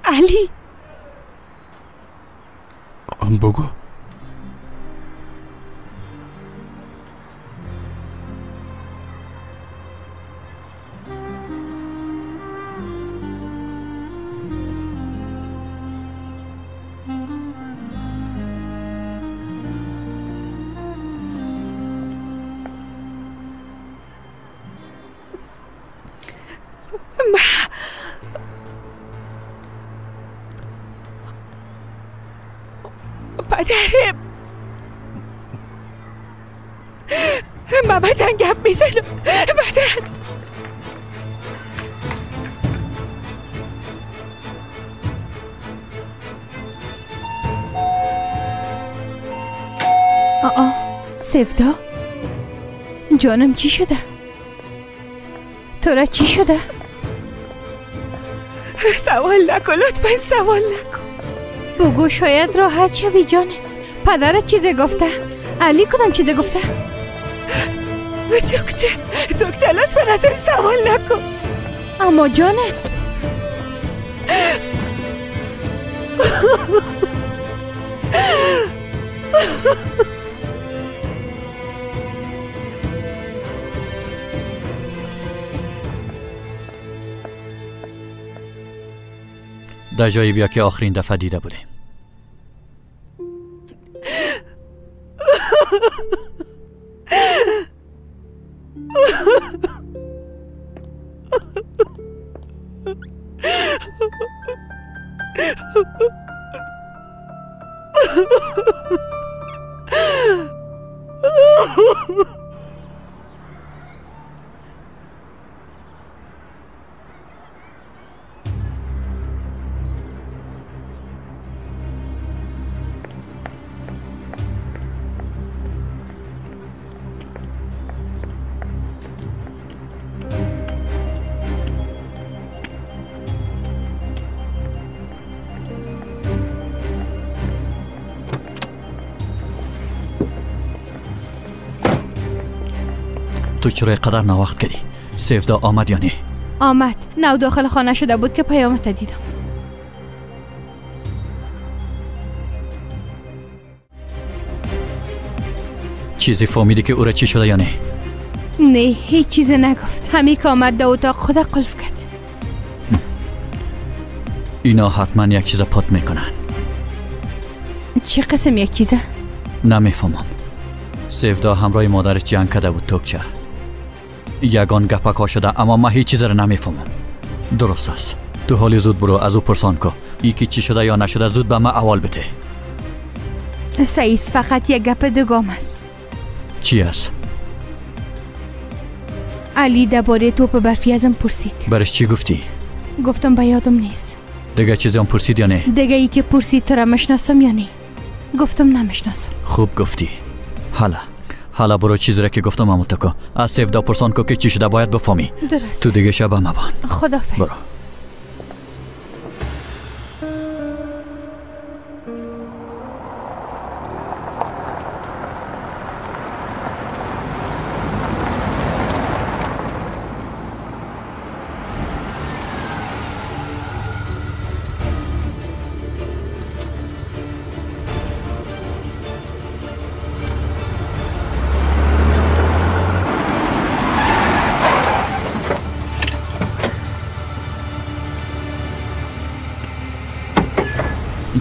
علی بگو. پدرم من بدن گپ میزنم. بدن سفدا جانم چی شده؟ تو را چی شده؟ سوال نکن لطفا، سوال نکن. بگو شاید راحت شوی جانم. پدرت چیزی گفته؟ علی کدام چیزی گفته؟ دکتر لطفا ازم سوال نکن. اما جانم در جایی بیا که آخرین دفعه دیده بودیم. تو چرا قدر ناوقت کردی؟ سیفدا آمد یا نه؟ آمد. نو داخل خانه شده بود که پیامت دیدم. چیزی فهمیدی که او را چی شده یا نه؟ نه هیچ چیز نگفت. همین که آمد در اتاق خود قلف کرد. اینا حتما یک چیز پات میکنن. چه قسم یک چیزه؟ نمیفهمم. سیفدا همراه مادرش جنگ کرده بود توکچه. یگان گپکا شده اما من هیچ چیز را نمیفهمم. درست است. تو حالی زود برو از او پرسان که یکی چی شده یا نشده زود به من احوال بده. سعیس فقط یک گپ دگام است. چی است؟ علی درباره توپ برفی ازم پرسید. برش چی گفتی؟ گفتم به یادم نیست. دیگه چیزی هم پرسید یا نه؟ دیگه ای که پرسید تو را مشناسم یا نه؟ گفتم نمیشناسم. خوب گفتی. حالا برو چیزی را که گفتم همون تکو از سیفدا پرسان که چی شده باید بفهمی. درست. تو دیگه شب مبان. خدافظ. برو.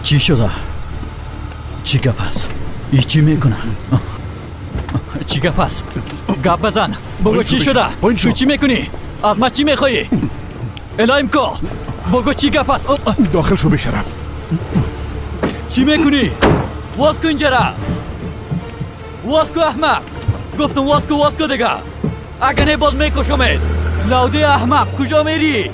چی شده؟ چی گپ است؟ ای چی میکنه؟ چی گپ است؟ گپ بزن. بگو چی شده؟ تو چی میکنی؟ از ما چی میخوایی؟ الایم کو بگو چی گپ است؟ داخل شو بشرف. چی میکنی؟ واس کن جرا. واس کو احمق. گفتم واس کو دیگه. اگه نه باز میکشمت. لوده احمق کجا میری؟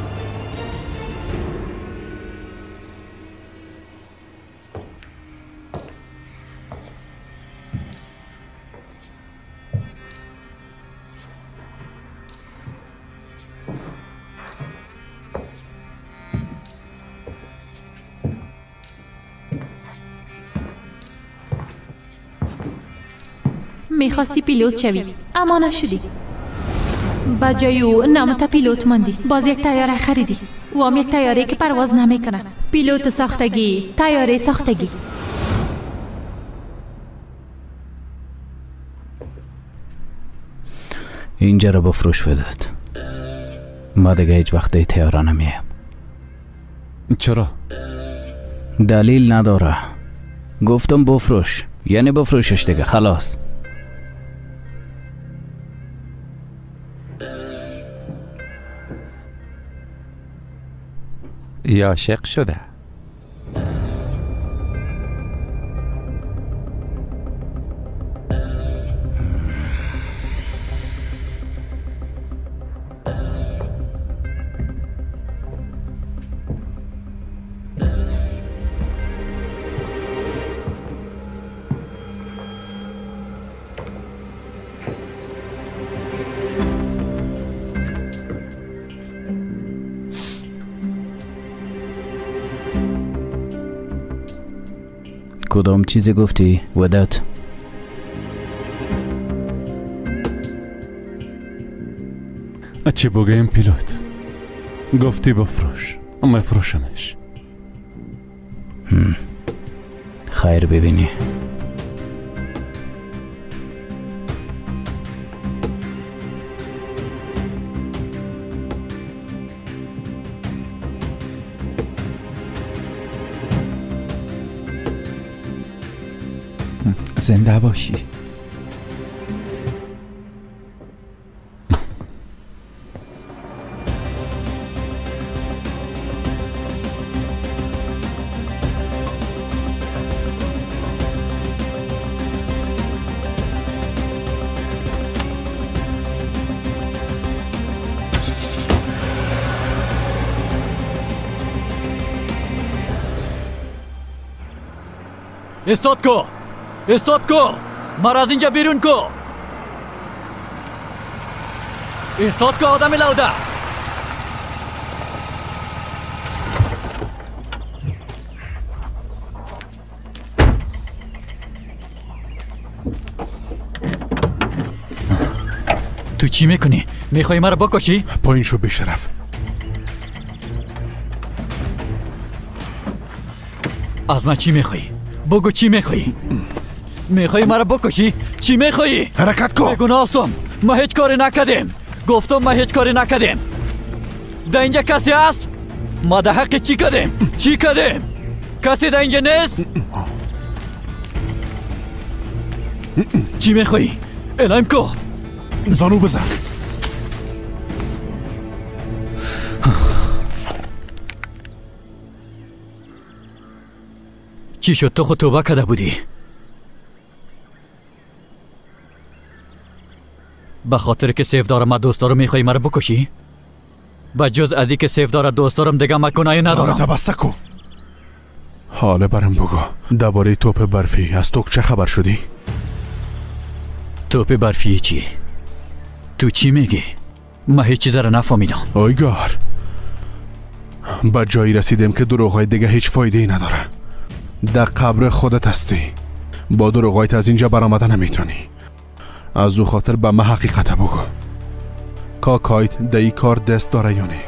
میخواستی پیلوت شوی اما نشدی. با جای او نامت پیلوت ماندی. باز یک طیاره خریدی و هم یک طیاره که پرواز نمیکنه. پیلوت ساختگی، طیاره ساختگی. اینجا رو بفروش ودت. ما دیگه هیچ وقت ای طیاره نمیم. چرا؟ دلیل نداره. گفتم بفروش، یعنی بفروشش دیگه. خلاص. یا عاشق شده. کدام چیزی گفتی ودت؟ چی بگیم پیلوت؟ گفتی بفروش، اما فروشمش. خیر ببینی. زنده باشی. استاد کو مر از اینجا بیرون کو. استاد کو آدم لوده. تو چی میکنی؟ میخوای مرا بکشی؟ پایین شو بیشرف. از من چی میخوای؟ بگو چی میخوای؟ میخوای مرا بکشی؟ چی میخوای؟ حرکت کن. بگو ناستم. ما هیچ کاری نکردیم. گفتم ما هیچ کاری نکردیم. در اینجا کسی هست؟ ما در حق چی کردیم؟ چی کردیم؟ کسی در اینجا نیست؟ چی میخوای؟ اعلام کن. زانو بزن. چی شد؟ تو خود توبه کرده بودی؟ به خاطر که سیفدار ما دوستارم میخوای مرا بکشی؟ به جز از این که سیفدار دوستارم دیگه ما گناهی ندارم. تبسته کن. حالا برم بگو درباره توپ برفی از تو چه خبر شدی؟ توپ برفی چی؟ تو چی میگی؟ ما هیچ چیز را نفهمیدم. آیگار به جایی رسیدیم که دروغای دیگه هیچ فایده ای نداره. در قبر خودت هستی. با دروغایت از اینجا برآمده نمیتونی. از او خاطر به ما حقیقت بگو. کاکایت در این کار دست داره یا نه؟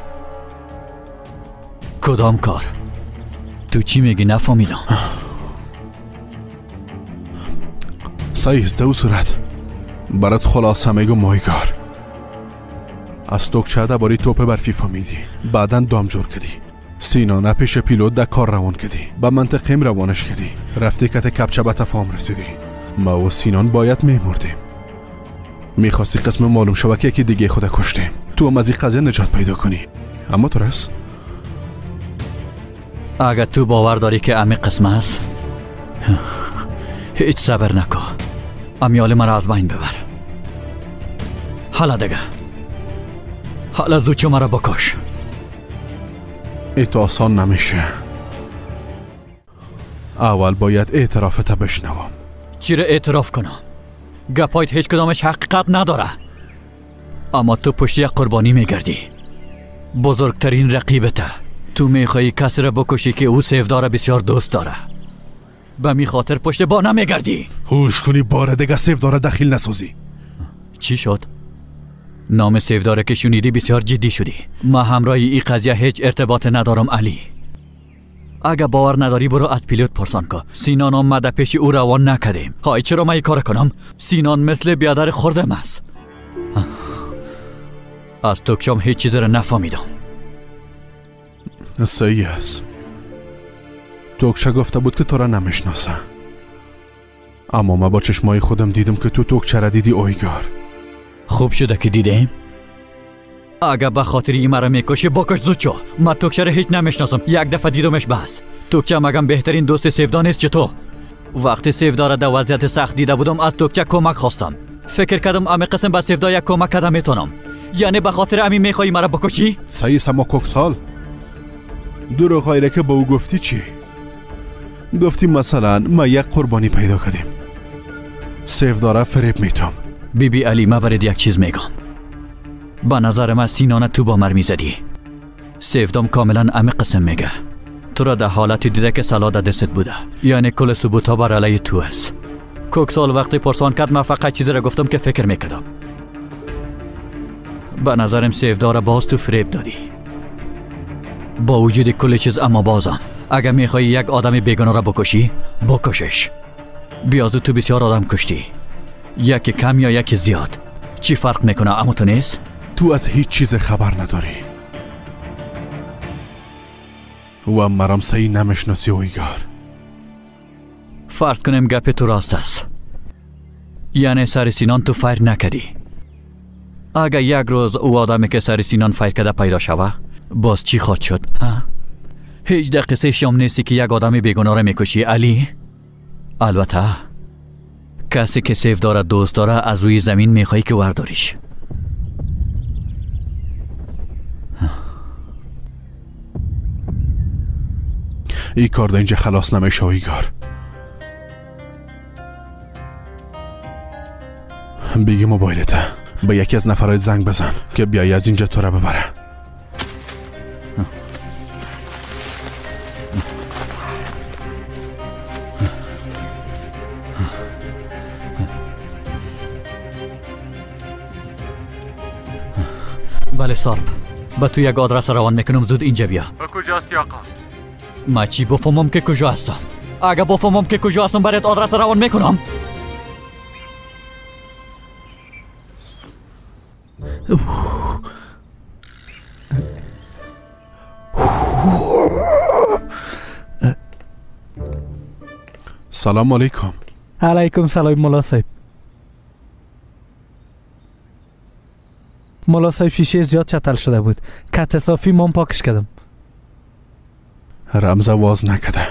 کدام کار؟ تو چی میگی؟ نفهمیدم. سایست او صورت برات خلاصه میگم مایگار. از تو چه درباره توپ برفی فهمیدی؟ بعداً دام جور کردی. سینانه پیش پیلوت در کار روان کردی. به منطقیم روانش کردی. رفتی که کپچه به تفاهم رسیدی. ما و سینان باید میمردیم. میخواستی قسم معلوم شوه که یکی دیگه خود کشتیم. تو هم از این قضیه نجات پیدا کنی. اما تو رس؟ اگر تو باور داری که امی قسم است، هیچ صبر نکن. امیال مرا از بین ببر. حالا دیگه حالا زوچو مرا بکش. ایت آسان نمیشه. اول باید اعترافت بشنوم. چی را اعتراف کنم؟ گپایت هیچ کدامش حقیقت نداره. اما تو پشت یک قربانی میگردی. بزرگترین رقیبته. تو میخوایی کسی را بکشی که او سیفدار بسیار دوست داره. به می خاطر پشت با نمیگردی. هوش کنی بار دیگه سیفدار دخیل نسازی. چی شد؟ نام سیفداره که شنیدی بسیار جدی شدی. ما همراه این قضیه هیچ ارتباط ندارم علی. اگه باور نداری برو از پیلوت پرسان کن. سینان آمده پیش او روان نکردیم. های چرا من این کار کنم؟ سینان مثل بیادر خوردم است. از توکشام هیچ چیز را نفهمیدم. صحیح است. توکچه گفته بود که تو را نمیشناسه. اما من با چشمای خودم دیدم که تو توکچه را دیدی اویگار. خوب شده که دیدیم. اگه به خاطر این مرا میکشی بکش زودشو. من توکچه را هیچ نمیشناسم. یک دفعه دیدمش بس. توکچه مگم بهترین دوست سیفدار نیست چطور؟ وقتی سیفدار را در وضعیت سخت دیده بودم از توکچه کمک خواستم. فکر کردم امی قسم به سیفدار یک کمک کردم میتونم. یعنی به خاطر امی میخوایی مرا بکشی؟ صحیح سما کوکسال. دروغایی که با او گفتی چی؟ گفتی مثلا ما یک قربانی پیدا کردیم. سیفدار فریب میتم. بی علی ما برد یک چیز میگم. با نظر من سینانه تو با مرمی زدی. سیفدام کاملا امی قسم میگه. تو را در حالتی دیده که سلا در دستت بوده. یعنی کل ثبوت ها بر علیه تو است. کوکسال وقتی پرسان کرد من فقط چیزی را گفتم که فکر میکردم. به نظرم سیفدار باز تو فریب دادی. با وجود کل چیز اما بازم اگر میخوای یک آدم بیگناه را بکشی بکشش. بیازو تو بسیار آدم کشتی. یکی کم یا یکی زیاد چی فرق میکنه؟ اما تو نیست؟ تو از هیچ چیز خبر نداری و مرام صحیح نمیشناسی اویگار. فرض کنیم گپ تو راست است. یعنی سر سینان تو فایر نکردی. اگر یک روز او آدمی که سر سینان فایر کرده پیدا شوه باز چی خواهد شد؟ هیچ در قصه شام نیستی که یک آدمی بیگناه را میکشی علی؟ البته کسی که سیفدار دوست داره از روی زمین میخوایی که ورداریش. این کار در اینجا خلاص نمیشه اویگار. بگی موبایلته به یکی از نفرات زنگ بزن که بیایی از اینجا تو را ببره. بله صاحب، به تو یک آدرس روان میکنم، زود اینجا بیا. به کجاست یاقا؟ ما چی بفهمم که کجا هستم؟ اگه بفهمم که کجا هستم برات آدرس روان میکنم. سلام علیکم. علیکم سلام مولا صاحب. مولا صاحب شیشه زیاد چتل شده بود. کت صافی من پاکش کردم. رمز واز نکده.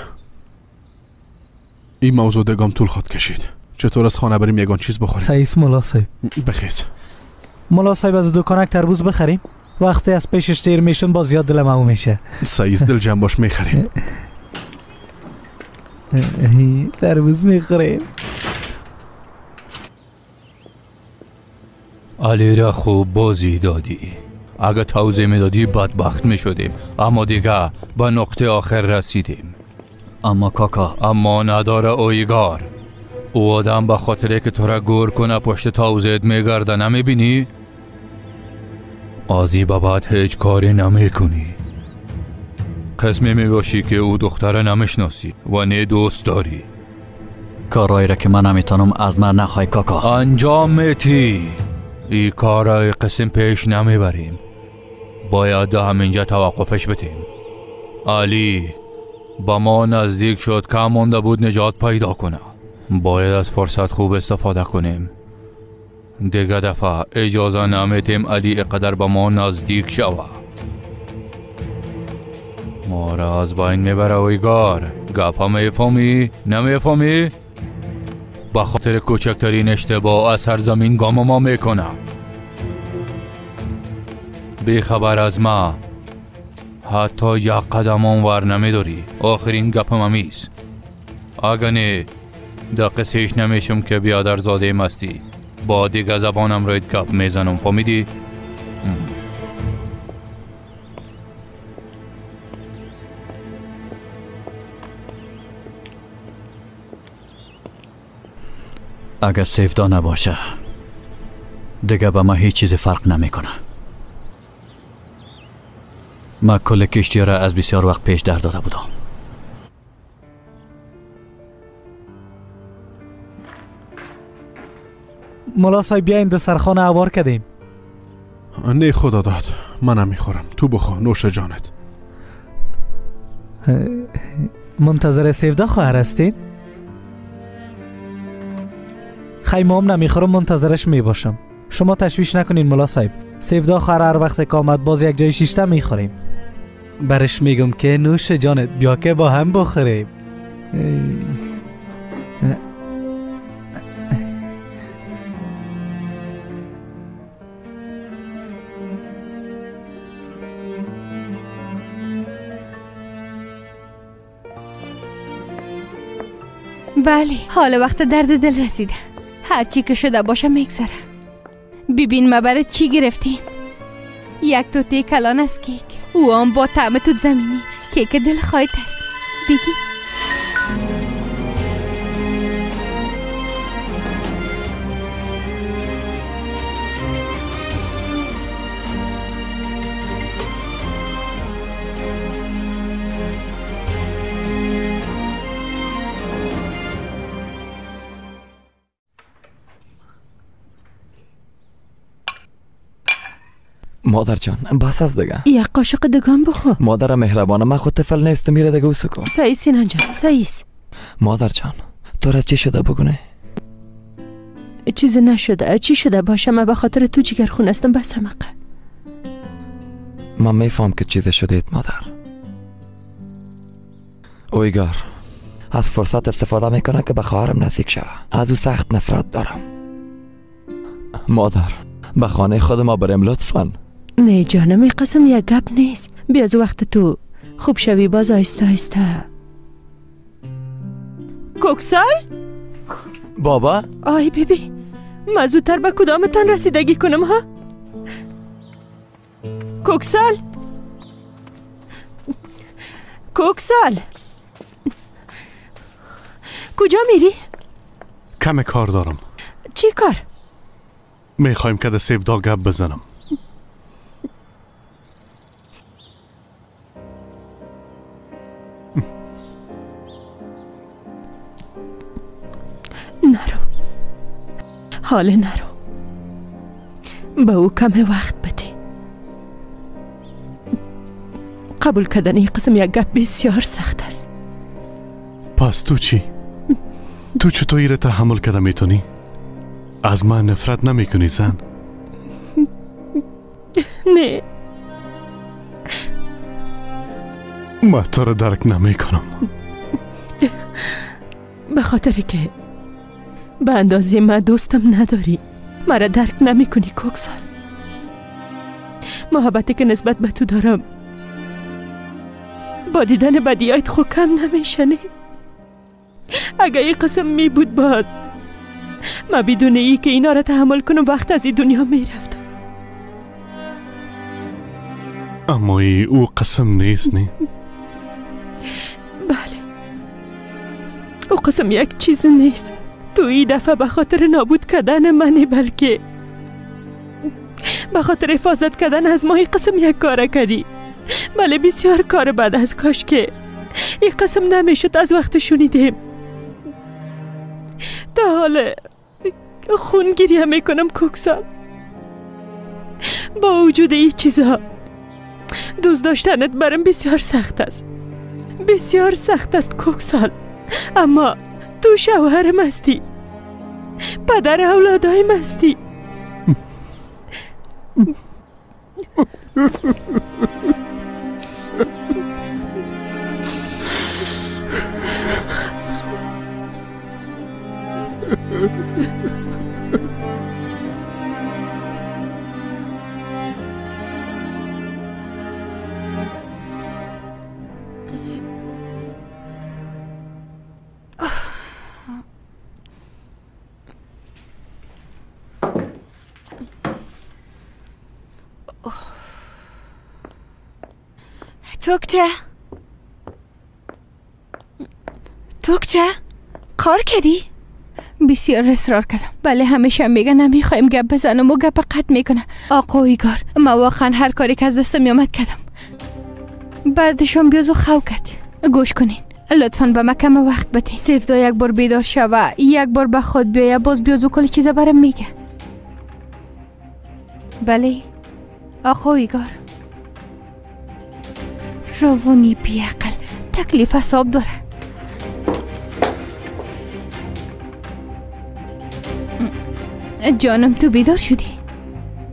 این موضوع دگام طول خود کشید. چطور از خانه بریم یگان چیز بخوریم؟ سعیس مولا صاحب. بخیز. مولا صاحب از دکانک تربوز بخریم. وقتی از پیشش دیر میشون باز زیاد دلم او میشه. سعیس دل جمع باش میخریم. تربوز میخوریم. علی را خوب بازی دادی. اگه توضیح میدادی بدبخت میشدیم، اما دیگه به نقطه آخر رسیدیم. اما کاکا، اما نداره اویگار. او آدم به خاطره که تو را گور کنه پشت توضیحت میگرده، نمیبینی؟ ازی به بعد هیچ کاری نمیکنی. قسمی میباشی که او دختره نمیشناسی و نه دوست داری. کارایی را که من نمیتونم از من نخوای کاکا. انجام میتی. ای کارای قسم پیش نمیبریم. باید ده همینجا توقفش بتیم. علی با ما نزدیک شد، کم مونده بود نجات پیدا کنه. باید از فرصت خوب استفاده کنیم. دیگه دفعه اجازه نمیتیم علی اقدر با ما نزدیک شوه. ما را از بین میبره ویگار. گپا میفهمی؟ نمیفهمی؟ به خاطر کوچکترین اشتباه از هر زمین گام ما میکنه. بی خبر از ما حتی یک قدم اونور نمیداری. آخرین گپم همیست. اگه نه دقیقه سیش نمیشم که بیادر زاده مستی. با دیگه زبانم روید گپ میزنم. فهمیدی؟ اگه سیفدا نباشه دیگه به ما هیچ چیز فرق نمیکنه. ما کل کشتی را از بسیار وقت پیش در داده بودم. مولا صاحب بیاین دسترخوان اوار کردیم. نه خدا داد، من نمیخورم. تو بخور، نوش جانت. منتظر سیفدا خواهر هستین؟ خیمه هم نمیخورم، منتظرش میباشم. شما تشویش نکنین مولا صاحب. سیفدا خواهر هر وقت که آمد باز یک جای شیشته میخوریم. برش میگم که نوش جانت، بیا که با هم بخوریم. بله، حال وقت درد دل رسیده. هرچی که شده باشه میگذره. ببین ما برای چی گرفتیم. یک توتی کلان از کیک، او هم با طعم توت زمینی. کیک دل خواهد است. بگی مادر جان بس از دیگه. یک قاشق دگان بخو. مادر مهربانه، من خود طفل نیستم، میره دیگه اوسکو. سعیس سینان جان، سعیس. مادر جان تو را چی شده بگونه؟ چیزی نشده. چی شده باشه؟ من به خاطر تو جگر خون هستم. بس همقه. من میفهم که چیزی شدید مادر. اویگار از فرصت استفاده میکنه که به خواهرم نزدیک شوه. از او سخت نفرت دارم. مادر به خانه خود ما بریم لطفاً. نه جانم، این قسم یک گپ نیست. بیاز وقت تو خوب شوی باز آیسته آیسته. کوکسال؟ بابا؟ آی بیبی، من زودتر به کدامتان رسیدگی کنم ها؟ کوکسال؟ کوکسال؟ کجا میری؟ کم کار دارم. چی کار؟ میخوایم که در سیفدا گپ بزنم. حال نرو. به او کم وقت بدی. قبول کردن این قسم یک گپ بسیار سخت است. پس تو چی؟ تو چطور ایره تحمل کرده میتونی؟ از من نفرت نمیکنی زن؟ نه، من تو رو درک نمیکنم. به خاطر که به اندازه من دوستم نداری، مرا درک نمیکنی کوکسال. محبتی که نسبت به تو دارم با دیدن بدیایت خود کم نمیشنه. اگه این قسم می بود باز من بدون ای که اینا را تحمل کنم وقت از این دنیا می رفتم. اما او قسم نیست نه؟ بله، او قسم یک چیز نیست. تو این دفعه به خاطر نابود کردن منی، بلکه به خاطر حفاظت کردن از ما این قسم یک کار کردی. بله، بسیار کار بد از کاش که این قسم نمیشد. از وقت شنیدیم تا حال خون گریه میکنم کوکسال. با وجود این چیزها دوست داشتنت برم بسیار سخت است، بسیار سخت است کوکسال. اما تو شوهرم هستی، پدر اولادایم هستی. توکچه کار کردی؟ بسیار اصرار کردم. بله، همیشه میگن نمیخوایم گپ بزنم و گپ قطع میکنه. آقایگار، ما واقعا هر کاری که از دست میامد کردم. بعدشون بیازو خو کرد. گوش کنین، لطفاً به ما کم وقت بدین. سیفدا یک بار بیدار شوه، یک بار به خود بیایه، باز بیازو کلی چیزا برام میگه. بله آقایگار، روانی بیعقل تکلیف حساب داره. جانم، تو بیدار شدی؟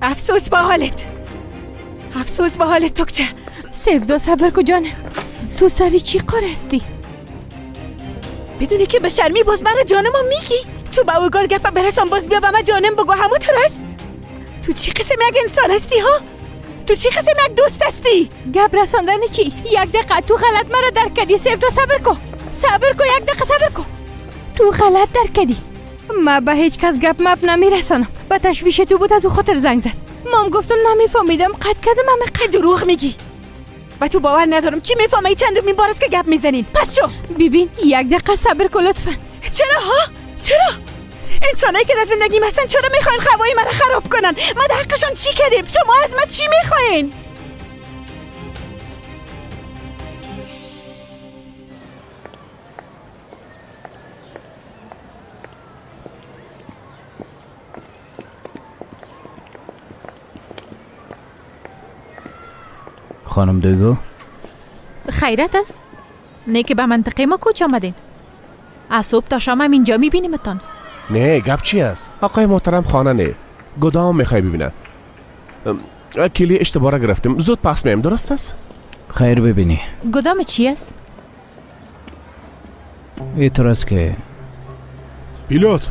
افسوس با حالت، افسوس با حالت توکچه. سیفدا صبر کو جانم. تو سری چی قار هستی؟ بدونی که به شرمی باز من جانمو میگی؟ تو با اوگار گپا برسم باز بیا به من جانم بگو همونطور است؟ تو چی قسم یک انسان هستی ها؟ تو چی قسم یک دوست هستی؟ گپ رساندن چی؟ یک دقیقه تو غلط مرا درک کردی. سیفدا صبر کو، صبر کو، یک دقیقه صبر کو. تو غلط درک کردی. ما به هیچ کس گپ مپ نمیرسانم. به تشویش تو بود از او خاطر زنگ زد. مام گفتم نمیفهمیدم، قطع کردم. همه دروغ میگی. و تو باور ندارم. کی میفهمه چندمین بار است که گپ میزنین؟ پس شو. ببین، یک دقیقه صبر کن لطفا. چرا ها؟ چرا؟ انسانایی که در زندگی هستن چرا میخواین خوای مرا خراب کنن؟ ما در حقشان چی کردیم؟ شما از ما چی میخواین؟ خانم دوگو، خیرت است؟ نه که به منطقه ما کوچ آمدین. از صبح تا شام هم اینجا میبینیمتان. نه، گپ چی است؟ آقای محترم خانه نه، گدام میخوای ببینم. کلی اشتباه را گرفتیم، زود پس میم، درست است؟ خیر ببینی. گدام چی است؟ اینطور است که پیلوت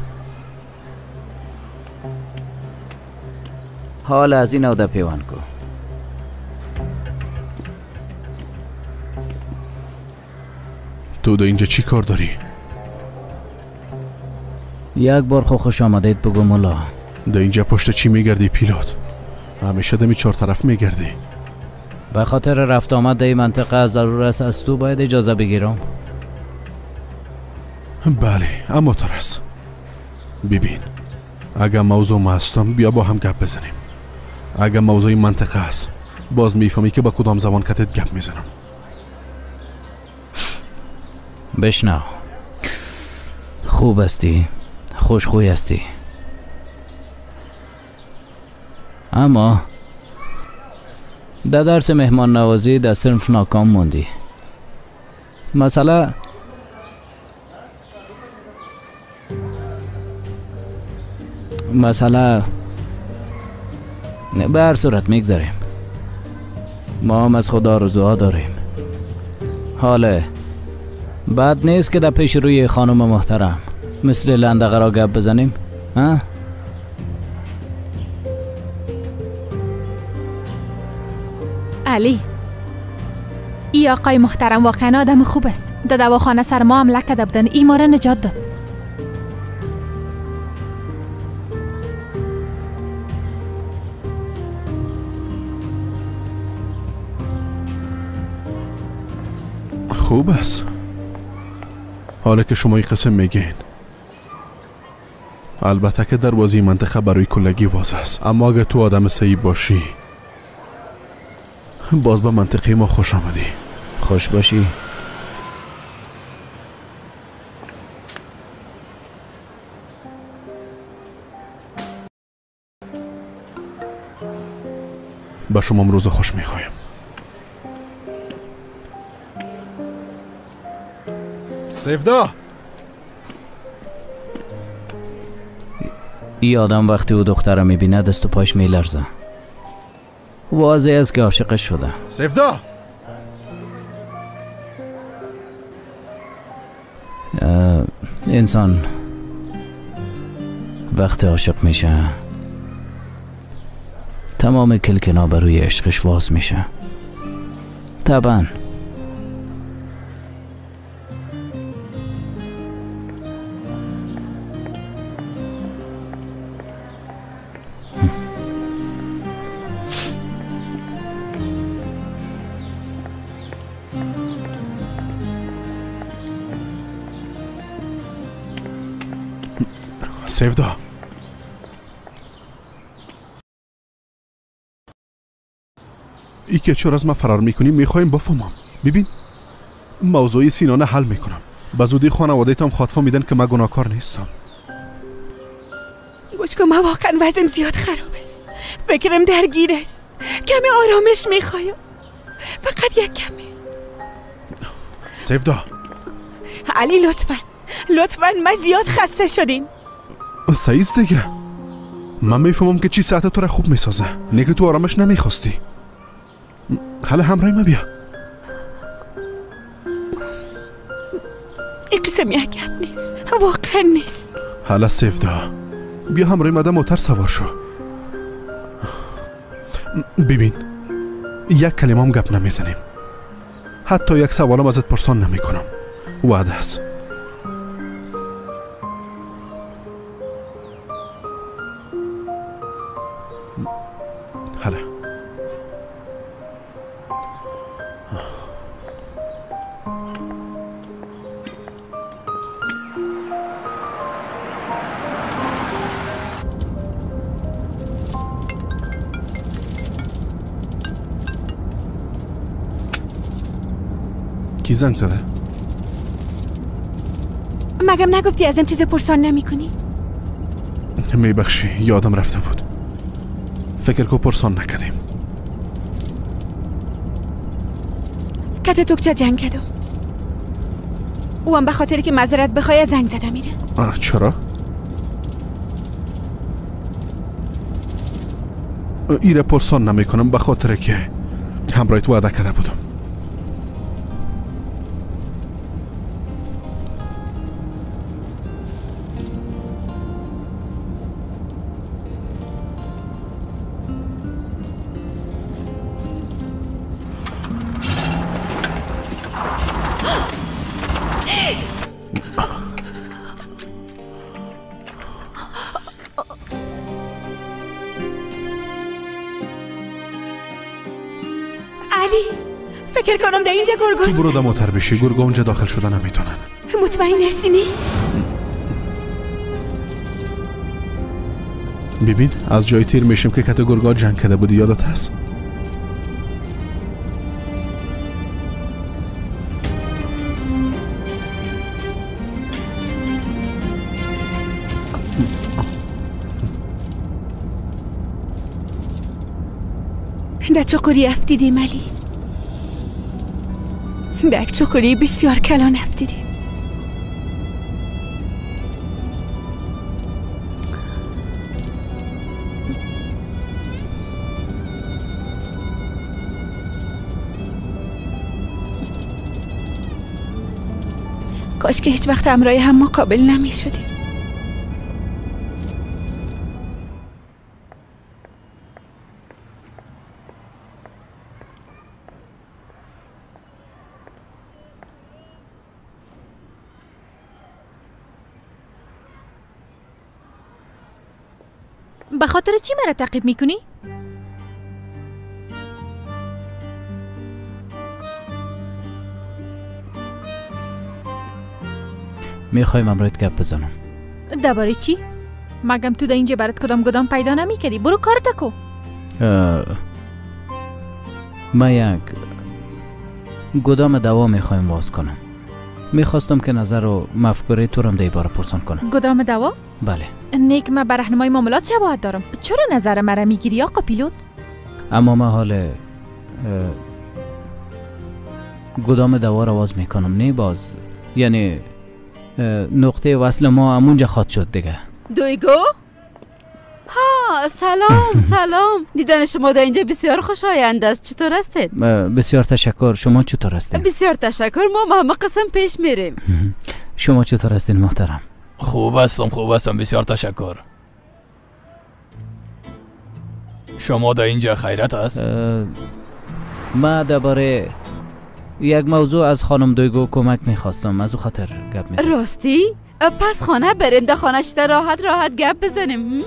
حال از این آده پیوان کو. تو در اینجا چی کار داری؟ یک بار خوش آمدید بگو مولا. در اینجا پشت چی میگردی پیلوت؟ همیشه دمی چهار طرف میگردی. به خاطر رفت آمد در این منطقه از ضرور است از تو باید اجازه بگیرم. بله، اما طور است. ببین، اگر موضوع ما هستم بیا با هم گپ بزنیم. اگر موضوع این منطقه است باز میفهمی که با کدام زبان کتت گپ میزنم. بشنو، خوب هستی، خوشخوی هستی. اما در درس مهمان نوازی در صنف ناکام موندی. مسئله به هر صورت میگذاریم. ما هم از خدا آرزوها داریم. حاله بد نیست که در پیش روی خانم محترم مثل لندغه را گپ بزنیم؟ ها؟ علی، ای آقای محترم واقعا آدم خوب است. در دواخانه سر ما حمله کرده بودن، ای ما را نجات داد. خوب است. حالا که شما این قسم میگین، البته که دروازه منطقه برای کلگی باز است، اما اگه تو آدم صحیح باشی باز به منطقه ما خوش آمدی. خوش باشی. به شما امروز خوش میخوایم. سفدا، ای آدم وقتی او دختر میبینه دست و پاش میلرزه. واضح است که عاشقش شده. سفدا، انسان وقتی عاشق میشه تمام کلکنا بروی عشقش واز میشه. طبعا سفدا، ای که چرا از ما فرار میکنیم میخوایم بفهمم. ببین موضوعی سینانه حل میکنم. به زودی خانواده تام خاطفه میدن که من گناهکار نیستم. گوش کن، من واقعا وضعم زیاد خراب است. فکرم درگیر است. کمی آرامش میخوایم، فقط یک کمی. سفدا، علی لطفا من زیاد خسته شدیم. سعیز دیگه، من میفهمم که چی ساعت تو را خوب میسازه. نه که تو آرامش نمیخواستی. حالا همراه ما بیا. این قسم یک گپ نیست، واقعا نیست. حالا سفدا بیا همراه ما در موتر سوار شو. ببین یک کلمه هم گپ نمیزنیم، حتی یک سوالم ازت پرسان نمیکنم. وعده است. حالا کی زنگ زده؟ مگم نگفتی ازم چیز پرسان نمی کنی؟ میبخشی، یادم رفته بود. فکر کو پرسان نکردیم. کت توکچه جنگ کردم. او هم به خاطر که معذرت بخوای زنگ زده میره. چرا؟ ایره پرسان نمیکنم به خاطر که همراهت وعده کرده بودم. فکر کنم در اینجا گرگاست. تو برو در موتر بشی، گرگا اونجا داخل شده نمیتونن. مطمئن هستی؟ ببین از جای تیر میشیم که کت گرگا جنگ کرده بودی، یادت هست؟ در چقوری افتیدیم علی. در چقوری بسیار کلان افتیدیم. کاش که هیچ وقت همراه هم مقابل نمی شدیم. به خاطر چی مرا تعقیب میکنی؟ میخوایم امروز گپ بزنم. درباره چی؟ مگم تو در اینجا برات کدام پیدا نمیکردی؟ برو کارت کو. ما یک گدام دوا میخوایم باز کنم. میخواستم که نظر و مفکوره تو رم دیباره پرسان کنم. گدام دوا؟ بله. نیک من به راهنمای معاملات شباهت دارم. چرا نظر مرا میگیری آقا پیلوت؟ اما من حال گدام دوا رو باز میکنم، نه باز یعنی نقطه وصل ما همونجا خواهد شد دیگه. دویگو؟ ها سلام دیدن شما در اینجا بسیار خوشایند است. چطور هستید؟ بسیار تشکر. شما چطور هستین؟ بسیار تشکر. ما همه قسم پیش میریم. شما چطور هستین محترم؟ خوب هستم بسیار تشکر. شما در اینجا خیرت است؟ ما درباره یک موضوع از خانم دویگو کمک میخواستم، از او خاطر گپ میزنم. راستی؟ پس خانه بریم، در خانه شده راحت گپ بزنیم.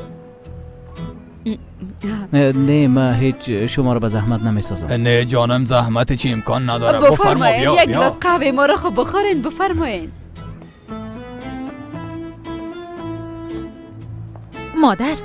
نه ما هیچ شما رو به زحمت نمیسازم. نه جانم زحمت چی امکان نداره. بفرمایید یک گلاس قهوه ما رو خب بخورین. بفرمایید. مادر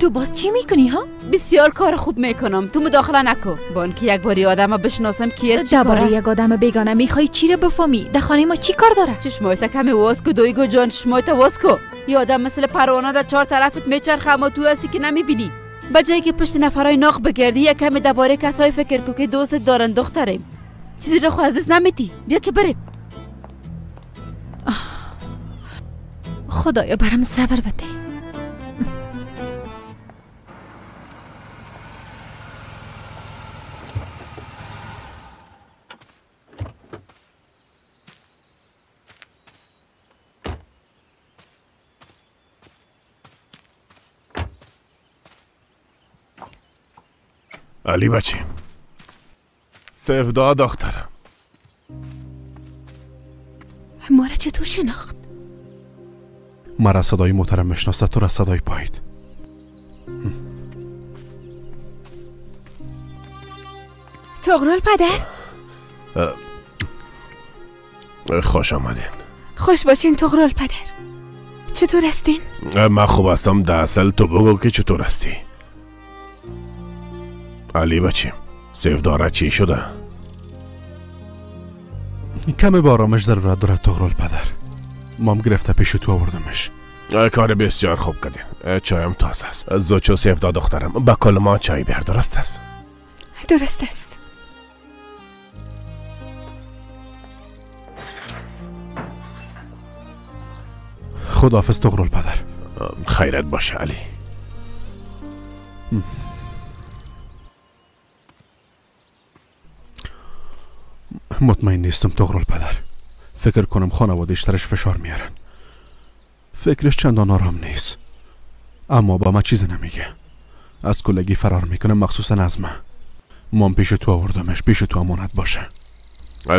تو باز چی میکنی ها؟ بسیار کار خوب میکنم. تو مداخله نکو. با اینکه یک باری آدم بشناسم کیه چی کار است. درباره یک آدم بیگانه میخوای چی رو بفهمی؟ در خانه ما چی کار داره؟ چشمایت کمی واسکو دویگو جان، چشمایت واسکو. یه آدم مثل پروانه در چهار طرفت میچرخه اما تو هستی که نمیبینی. بجایی که پشت نفرای ناق بگردی یک کمی درباره کسای فکر کو که دوست دارن دخترم. چیزی رو خو از دست نمیدی. بیا که بریم. خدایا برام صبر بده. علی بچه سفدا دخترم. ما را چطور شناخت؟ مرا صدای محترم میشناسه، تو را صدای پایید. تغرل پدر؟ خوش آمدین. خوش باشین تغرل پدر. چطور هستین؟ من خوب هستم. در اصل تو بگو که چطور هستی. علی بچه سفداره چی شده؟ کمی به آرامش ضرورت داره تغرل پدر. مام گرفته پیش تو آوردمش. کار بسیار خوب کردین. چایم تازه است. زوچو سفدا دخترم با کل ما چای بیار. درست است؟ درست است. خداحافظ تغرل پدر. خیرت باشه علی. مطمئن نیستم تغرل پدر. فکر کنم خانواده‌اش سرش فشار میارن. فکرش چندان آرام نیست. اما با ما چیزی نمیگه. از کلگی فرار میکنه، مخصوصا از من. مام پیش تو آوردمش، پیش تو امانت باشه.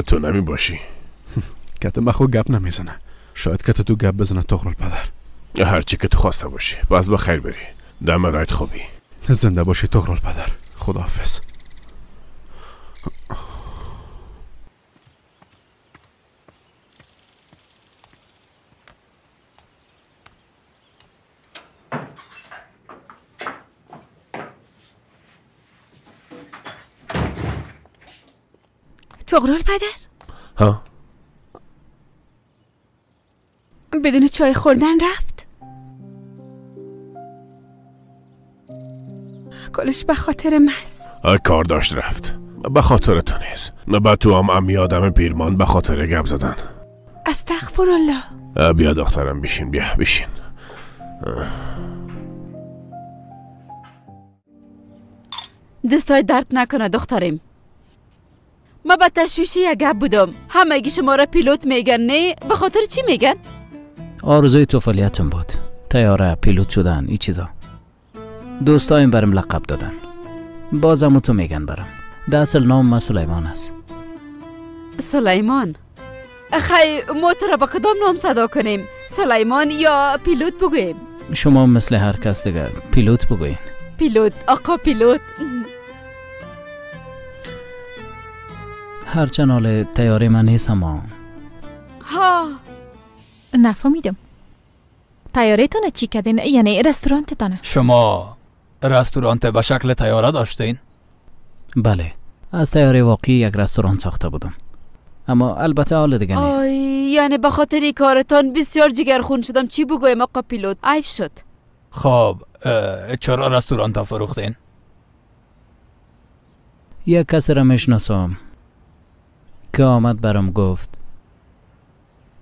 تو نمی باشی؟ کت مخو گپ نمیزنه. شاید کت تو گپ بزنه تغرل پدر. هرچی که تو خواسته باشی. بس بخیر بری. دم رایت خوبی. زنده باشی تغرل پدر. خداحافظ. تغرل پدر؟ ها؟ بدون چای خوردن رفت؟ کلش به خاطر محض. کار داشت رفت. به خاطر تو نیست. به تو هم امی آدم پیرمان به خاطر گپ زدن. استغفرالله. بیا دخترم بشین، بیا بشین. دستای درد نکنه دخترم. ما به تشویش یک گپ بودم. همگی شما را پیلوت میگن، نه؟ به خاطر چی میگن؟ آرزوی طفولیتم بود. طیاره، پیلوت شدن، این چیزا. دوستایم برم لقب دادن. بازم تو میگن برم. در اصل نام ما سلیمان است. سلیمان؟ خی ما تو را با کدام نام صدا کنیم؟ سلیمان یا پیلوت بگوییم؟ شما مثل هر کس دیگه پیلوت بگوین. پیلوت، آقا پیلوت. هرچند حال طیاره من نیست اما ها نفهمیدم. طیاره تانه چی کردین؟ یعنی رستورانت تانه؟ شما رستورانت به شکل طیاره داشتین؟ بله، از طیاره واقعی یک رستوران ساخته بودم، اما البته حال دیگه نیست. یعنی به خاطر این کارتان بسیار جگرخون شدم. چی بگویم آقا پیلوت؟ عیف شد. خب چرا رستورانت فروختین؟ یک کسی را میشناسم که آمد برام گفت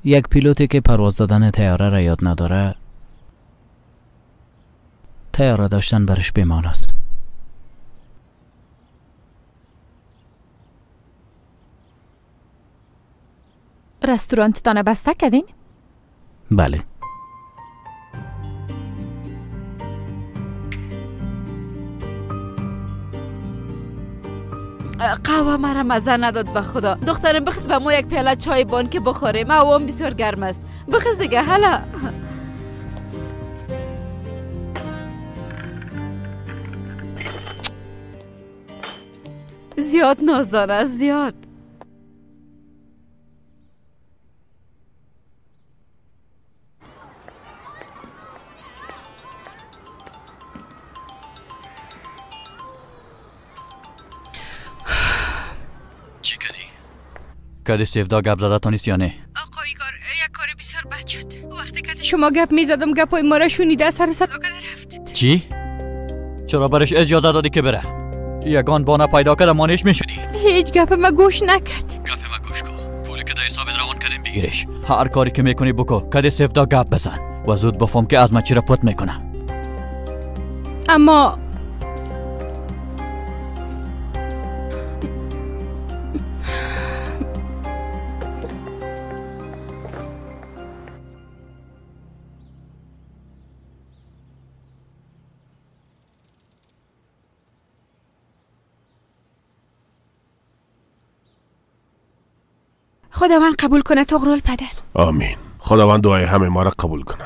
یک پیلوتی که پرواز دادن طیاره را یاد نداره، طیاره داشتن برش بیمار است. رستورانت تانه بسته کردین؟ بله. قهوه مرا مزه نداد به خدا. دخترم بخیز به ما یک پیاله چای بان که بخوریم. هوا بسیار گرم است. بخیز دیگه. هلا زیاد نازدار است، زیاد. چی کردی؟ کدی سیفدا گپ زده تانیست یا نه؟ آقای کار یک کار بسیار بد شد. وقتی که شما گپ میزدم گپای ما را شنیده سر صدا کرده رفت. چی؟ چرا برش اجازه دادی که بره؟ یگان بانه پیدا کرده مانیش میشدی؟ هیچ گپ ما گوش نکرد. گپ ما گوش کن. پولی که در حساب روان کردیم بگیرش. هر کاری که میکنی بکو. کدی سیفدا گپ بزن و زود بفهم که از ما چی را پت میکنه. اما خداوند قبول کنه طغرل پدر. آمین. خداوند دعای همه ما را قبول کنه.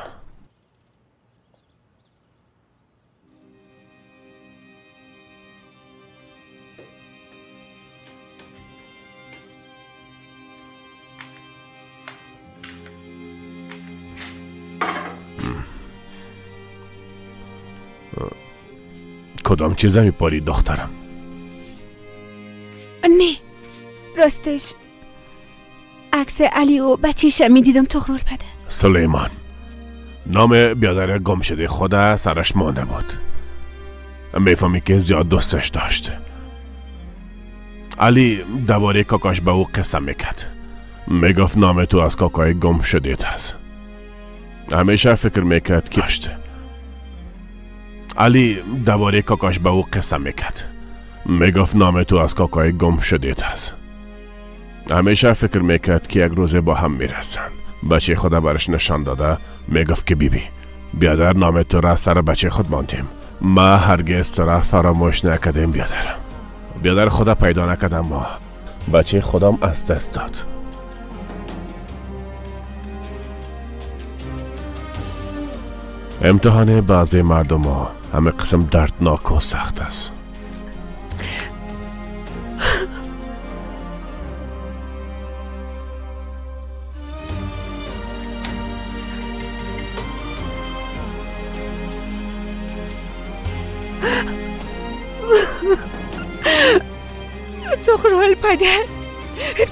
کدام چیزا میپاری دخترم؟ نه راستش عکس علی و بچه‌ش میدیدم طغرل پدر. سلیمان نام بیادر گم شده خود سرش مانده بود. میفهمی که زیاد دوستش داشت. علی درباره کاکاش به او قسم میکرد. میگفت نام تو از کاکای گم شدهت هست. همیشه فکر میکرد که داشت. علی درباره کاکاش به او قسم میکرد. میگفت نام تو از کاکای گم شدهت هست. همیشه فکر میکرد که یک روزه با هم میرسن. بچه خود برش نشان داده. میگفت که بیبی بیادر نام تو را سر بچه خود ماندیم. ما هرگز تو را فراموش نکردیم بیادر. بیادر خدا پیدا نکردم، ما بچه خودم از دست داد. امتحان بعضی مردم ها همه قسم دردناک و سخت است.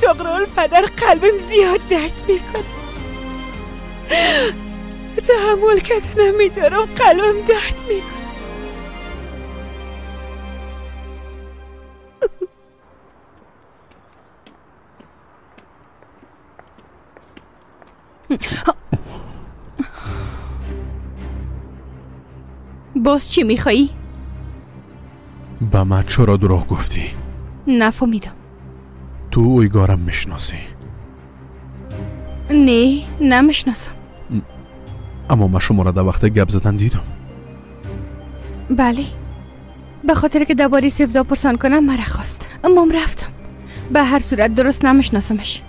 طغرل پدر قلبم زیاد درد میکن. تحمل کردن نمیدارم، قلبم درد میکن. باز چی میخوایی؟ به من چرا دروغ گفتی؟ نفهمیدم. تو اویگارم میشناسی؟ نه نمیشناسم. اما من شما را در وقت گپ زدن دیدم. بله، به خاطر که درباره سفدا پرسان کنم مرا خواست، اما رفتم. به هر صورت درست نمیشناسمش.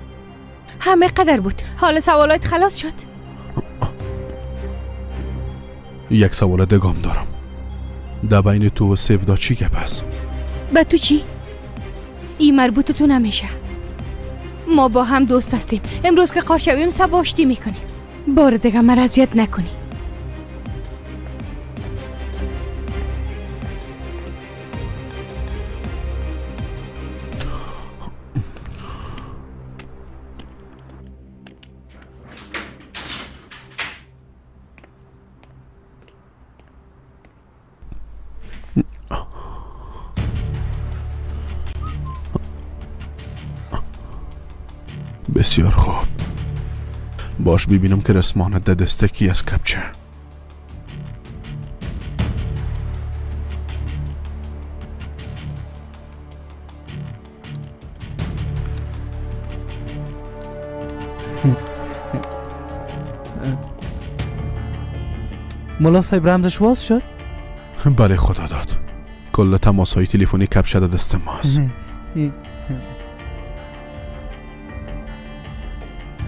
همه قدر بود. حال سوالات خلاص شد. یک سوال دگام دارم. در بین تو و سفدا چی گپ است؟ به تو چی؟ این مربوط تو نمیشه. ما با هم دوست هستیم. امروز که قار شویم سبا آشتی میکنیم. بار دیگه مرا اذیت نکنی. بسیار خوب. باش ببینم که رسمانت در دسته کی از کپچه. ملا صاحب رمزش واز شد؟ بله خدا داد. کل تماس های تلفنی کپچه در دست ما است.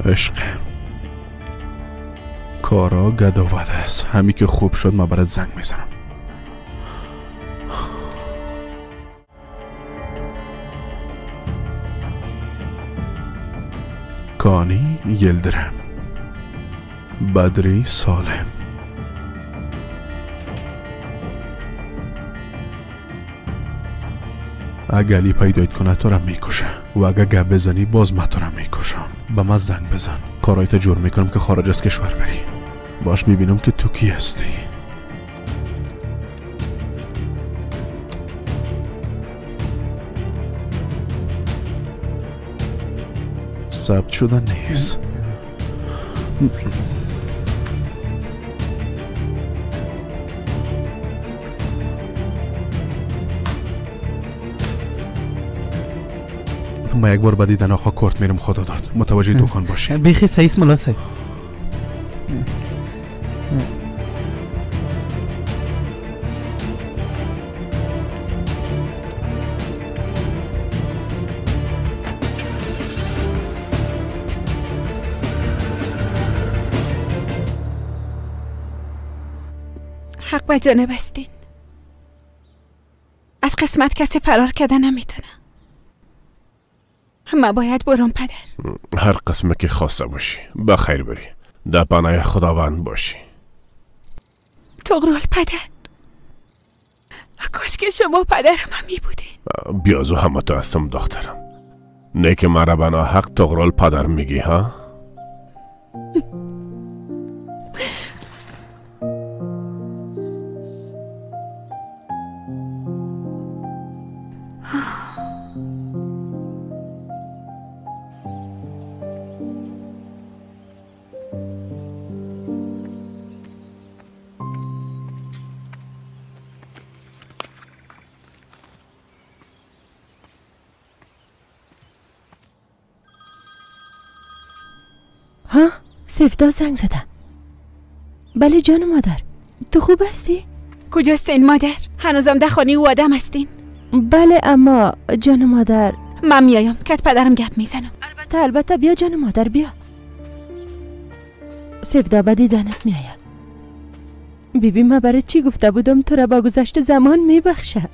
عشق کارا گداوت است. همی که خوب شد من برات زنگ میزنم. کانی یلدرم بدری سالم. اگه علی پیدایت کنه تو را میکشه و اگه گپ بزنی باز من تو را میکشم. به من زنگ بزن. کارایت جور میکنم که خارج از کشور بری. باش ببینم که تو کی هستی. ثبت شده نیست. ما یک بار بعدی در آخا کورت میرم خدا داد. متوجه دکان باشی. بیخی سعیس ملا صاحب. حق به جانب هستین. از قسمت کسی فرار کرده نمیتونه. ما باید برم پدر. هر قسمه که خواسته باشی بخیر بری. در پناه خداوند باشی. تغرل پدر. کاش که شما پدرم همی بودین. بیازو همه تو هستم دخترم. نه که مرا بنا حق تغرل پدر میگی ها؟ ها؟ سفدا زنگ زدم. بله جان مادر، تو خوب هستی؟ کجاست این مادر؟ هنوزم در خانه او آدم هستین؟ بله اما جان مادر من میایم که پدرم گپ میزنم. البته بیا جان مادر بیا. سفدا به دیدنت میآید. بیبی من برای چی گفته بودم تو را با گذشت زمان میبخشه.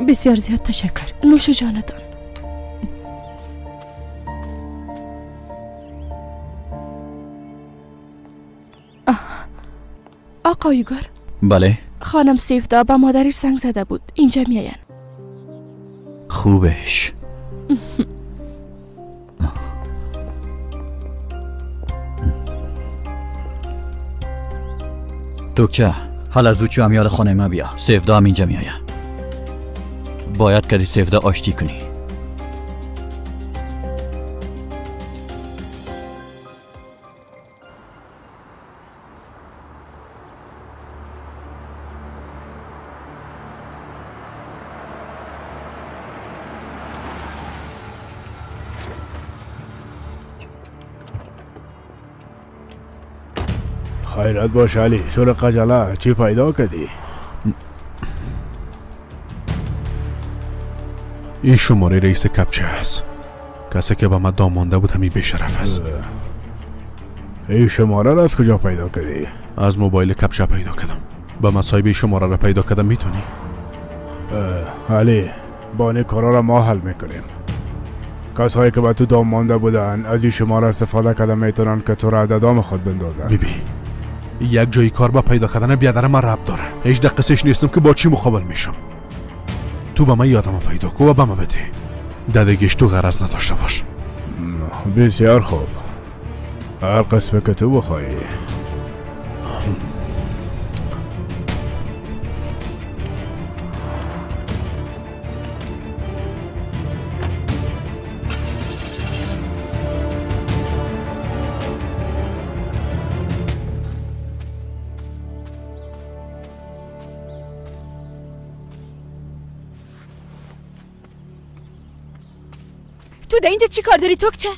بسیار زیاد تشکر. نوش جانتان. آقا یوگار. بله. خانم سفدا به مادرش زنگ زده بود. اینجا میاین. خوبش. دکتر حال از زود امیال خانه ما بیا. سفدا هم اینجا میآید. باید کدی سفدا آشتی کنی. خیرت باش علی. چرا قجله؟ چی پیدا کردی؟ این شماره رئیس کپچه است. کسی که با ما دام مانده بود همین بیشرف است. این شماره را از کجا پیدا کردی؟ از موبایل کپچه پیدا کردم. با ما صاحب شماره را پیدا کردم. میتونی؟ علی با این کارا را ما حل میکنیم. کسایی که با تو دام مانده بودن از این شماره استفاده کردن میتونن که تو را دام خود بندازن. بیبی یک جایی کار با پیدا کردن بیادر ما ربط داره. هیچ دقیقش نیستم که با چی مقابل میشم. تو با من یادم پیدا کو و با من بده. دادگیش تو غرض نداشته باش. بسیار خوب. هر قسمه که تو بخوایی. تو در اینجا چی کار داری توکچه؟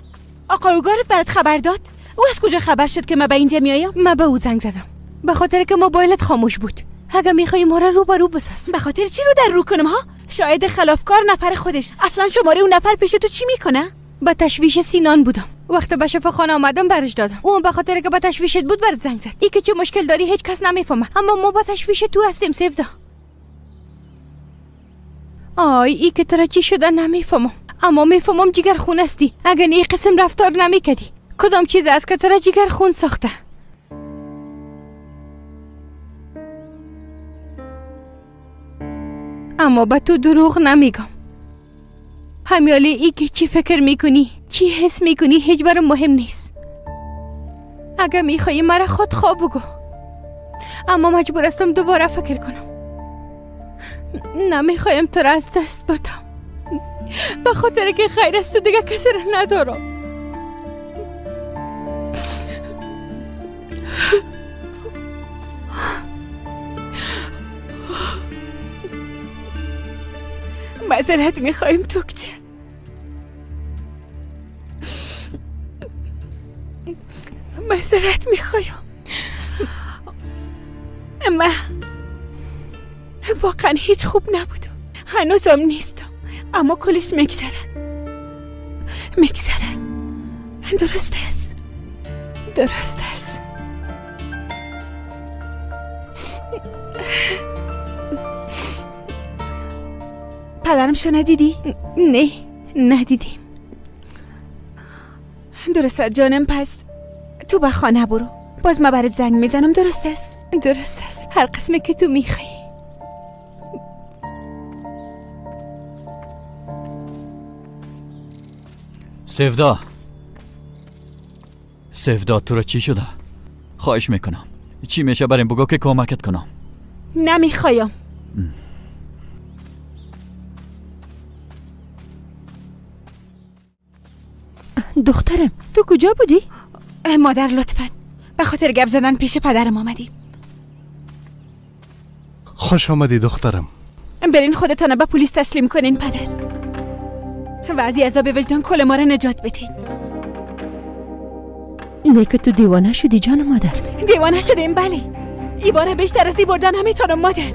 آقا اوگارت برات خبر داد؟ او از کجا خبر شد که ما به اینجا میایم؟ ما به او زنگ زدم به خاطر که موبایلت خاموش بود. اگه میخوایی ما را رو بساز. به خاطر چی رو در رو کنم ها؟ شاید خلافکار نفر خودش. اصلا شماره اون نفر پیش تو چی میکنه؟ با تشویش سینان بودم. وقت به شفاخانه آمدم برش دادم. اون به خاطر که با تشویشت بود برات زنگ زد. ای که چه مشکل داری هیچ کس نمیفهمه. اما ما با تشویش تو هستیم سفدا. آی ای که تو را چی شده نمیفهمم. اما میفهمم جگر خون استی. اگر این قسم رفتار نمیکردی کدام چیز است که تو را جگر خون ساخته؟ اما با تو دروغ نمیگم. همیالی ای که چی فکر میکنی چی حس میکنی هیچ برام مهم نیست. اگر میخوایی مرا خود خواب بگو. اما مجبور هستم دوباره فکر کنم. نمیخوایم تو را از دست بدم. به خاطر که خیر است تو دیگه کسی را ندارم. معذرت میخوایم توکچه. معذرت میخوایم. من واقعا هیچ خوب نبودم. هنوزم نیستم. اما کلش میگذره. درست است. پدرم شو ندیدی؟ نه ندیدیم. درست است جانم. پس تو به خانه برو. باز ما برات زنگ میزنم. درست است. هر قسمی که تو میخوایی. سفدا تو را چی شده؟ خواهش میکنم چی میشه بریم بگو که کمکت کنم. نمیخوایم. دخترم تو کجا بودی؟ مادر لطفاً به خاطر گپ زدن پیش پدرم آمدیم. خوش آمدی دخترم. برین خودتان به پلیس تسلیم کنین پدر و از عذاب وجدان کل ما را نجات بدین. نه که تو دیوانه شدی جان مادر؟ دیوانه شدیم بله. ایباره بیشتر از این بردن نمیتونم مادر.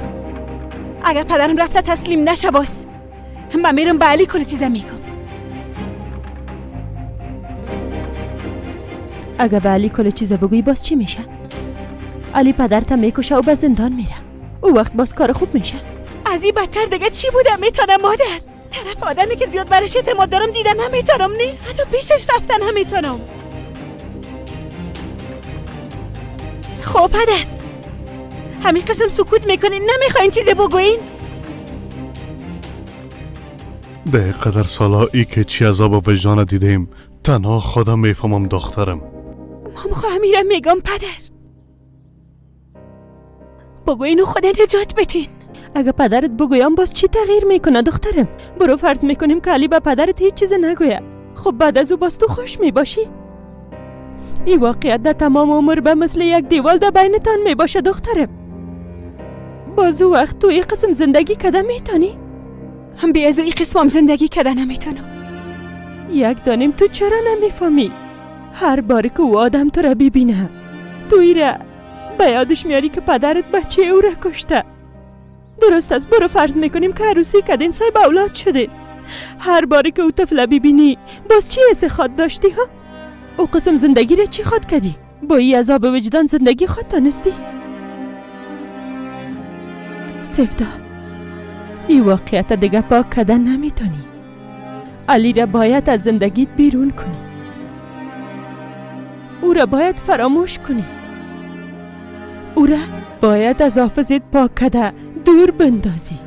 اگر پدرم رفته تسلیم نشه باز من میرم به علی کل چیزا میگم. اگر به علی کل چیزا بگویی باز چی میشه؟ علی پدرت میکشه و به زندان میره. او وقت باز کار خوب میشه. از این بدتر دیگه چی بودم میتونم مادر؟ طرف آدمی که زیاد برش اعتماد دارم دیدن نمیتونم. نه حتی پیشش رفتن نمیتونم. خب پدر همین قسم سکوت میکنین نمیخواین چیزی بگوین؟ به قدر سالا ای که چی عذاب و وجدان دیدیم تنها خودم میفهمم دخترم. مام میرم میگم پدر بگوین و خدا نجات بدین. اگه پدرت بگویم باز چی تغییر میکنه دخترم؟ برو فرض میکنیم که علی به پدرت هیچ چیز نگویه. خب بعد از او باز تو خوش میباشی؟ این واقعیت در تمام عمر به مثل یک دیوال در بینتان میباشه دخترم. باز او وقت تو این قسم زندگی کده میتونی؟ هم بی از او این قسم زندگی کده نمیتونم. یک دانیم تو چرا نمیفهمی؟ هر باری که او آدم تو را ببینه تو ایره به یادش میاری که پدرت بچه او را کشته. درست است، برو فرض میکنیم که عروسی کردین، صاحب اولاد شدین. هر باری که او طفل ببینی باز چی حس خود داشتی ها؟ او قسم زندگی را چی خود کردی؟ با این عذاب وجدان زندگی خود تانستی؟ سفدا، این واقعیت دیگه پاک کردن نمیتونی. علی را باید از زندگیت بیرون کنی. او را باید فراموش کنی. او را باید از حافظت پاک کرده دور بندازی.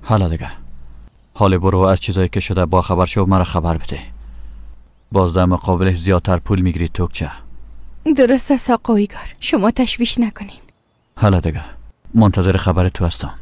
حالا دیگه حالا برو از چیزایی که شده با خبر شو، مرا خبر بده. باز در مقابلش زیادتر پول میگیری توکچه. درست است آقا ایگار، شما تشویش نکنین. حالا دیگه منتظر خبر تو هستم.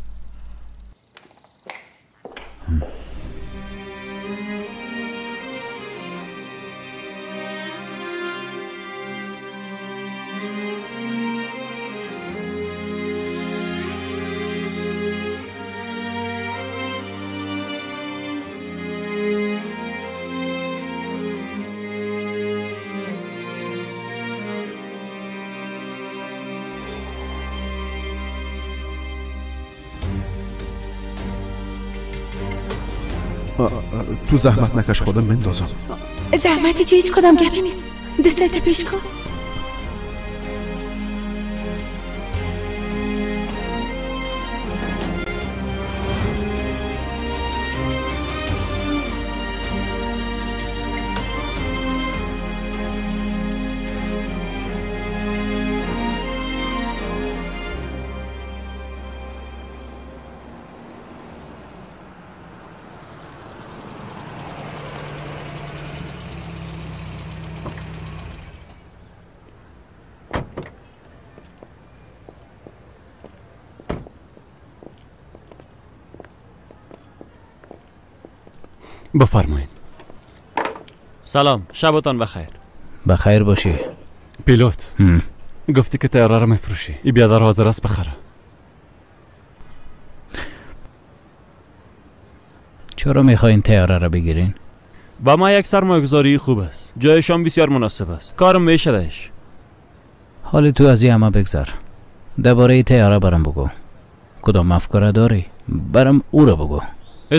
تو زحمت نکش، خودم مندازم. زحمتی چه هیچ کدام گپی نیست. دستت پیش کن. بفرمایید. سلام، شبتان بخیر. بخیر باشی. پیلوت گفتی که طیاره را میفروشی. این بیادر حاضر است بخره. چرا میخواین طیاره را بگیرین؟ با ما یک سرمایه‌گذاری خوب است. جایشان بسیار مناسب است. کارم میشدش. حالی تو از این همه بگذر. درباره طیاره برام بگو. کدام مفکوره داری؟ برام او را بگو.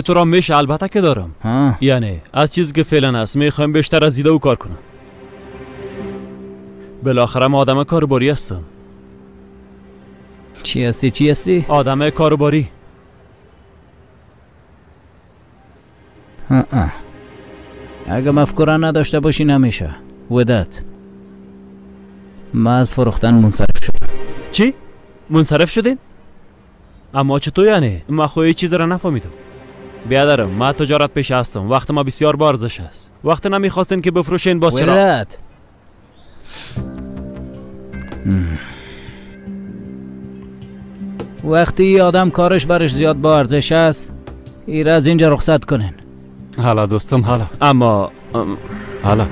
تو را میشه، البته که دارم. یعنی از چیزی که فعلا هست میخوایم بیشتر از دیده او کار کنم. بالاخره ما آدم کارباری هستم. چی هستی؟ آدم کارباری. اگه مفکوره نداشته باشی نمیشه. ودت من از فروختن منصرف شدم. چی؟ منصرف شدین؟ اما چطور یعنی؟ من خواهی چیز را نفهمیدم. بیادرم، ما تجارت پیش هستم. وقت ما بسیار بارزش است. وقت نمیخواستین که بفروشین، باز چرا؟ ولد وقتی آدم کارش برش زیاد با ارزش است، ایر از اینجا رخصت کنین. حالا دوستم، حالا. اما حالا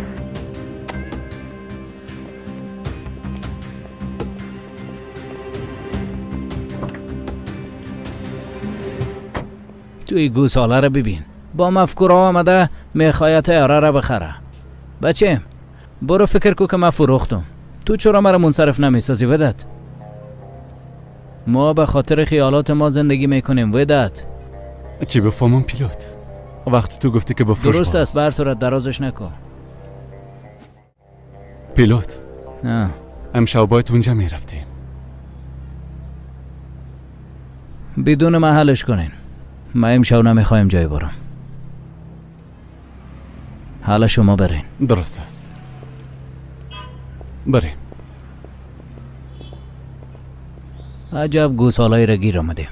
توی گوساله را ببین، با مفکوره آمده میخواه طیاره را بخره. بچه برو فکر کو که من فروختم. تو چرا مرا منصرف نمیسازی ودت؟ ما به خاطر خیالات ما زندگی میکنیم ودت. چی بفهمم پیلوت؟ وقتی تو گفتی که بفروش درست است، بر صورت درازش نکن. پیلوت امشب باید اونجا میرفتیم. بدون محلش کنین. من امشب نمیخوایم جای برم. حالا شما برین. درست است، بریم. عجب گوسالایی را گیر آمده.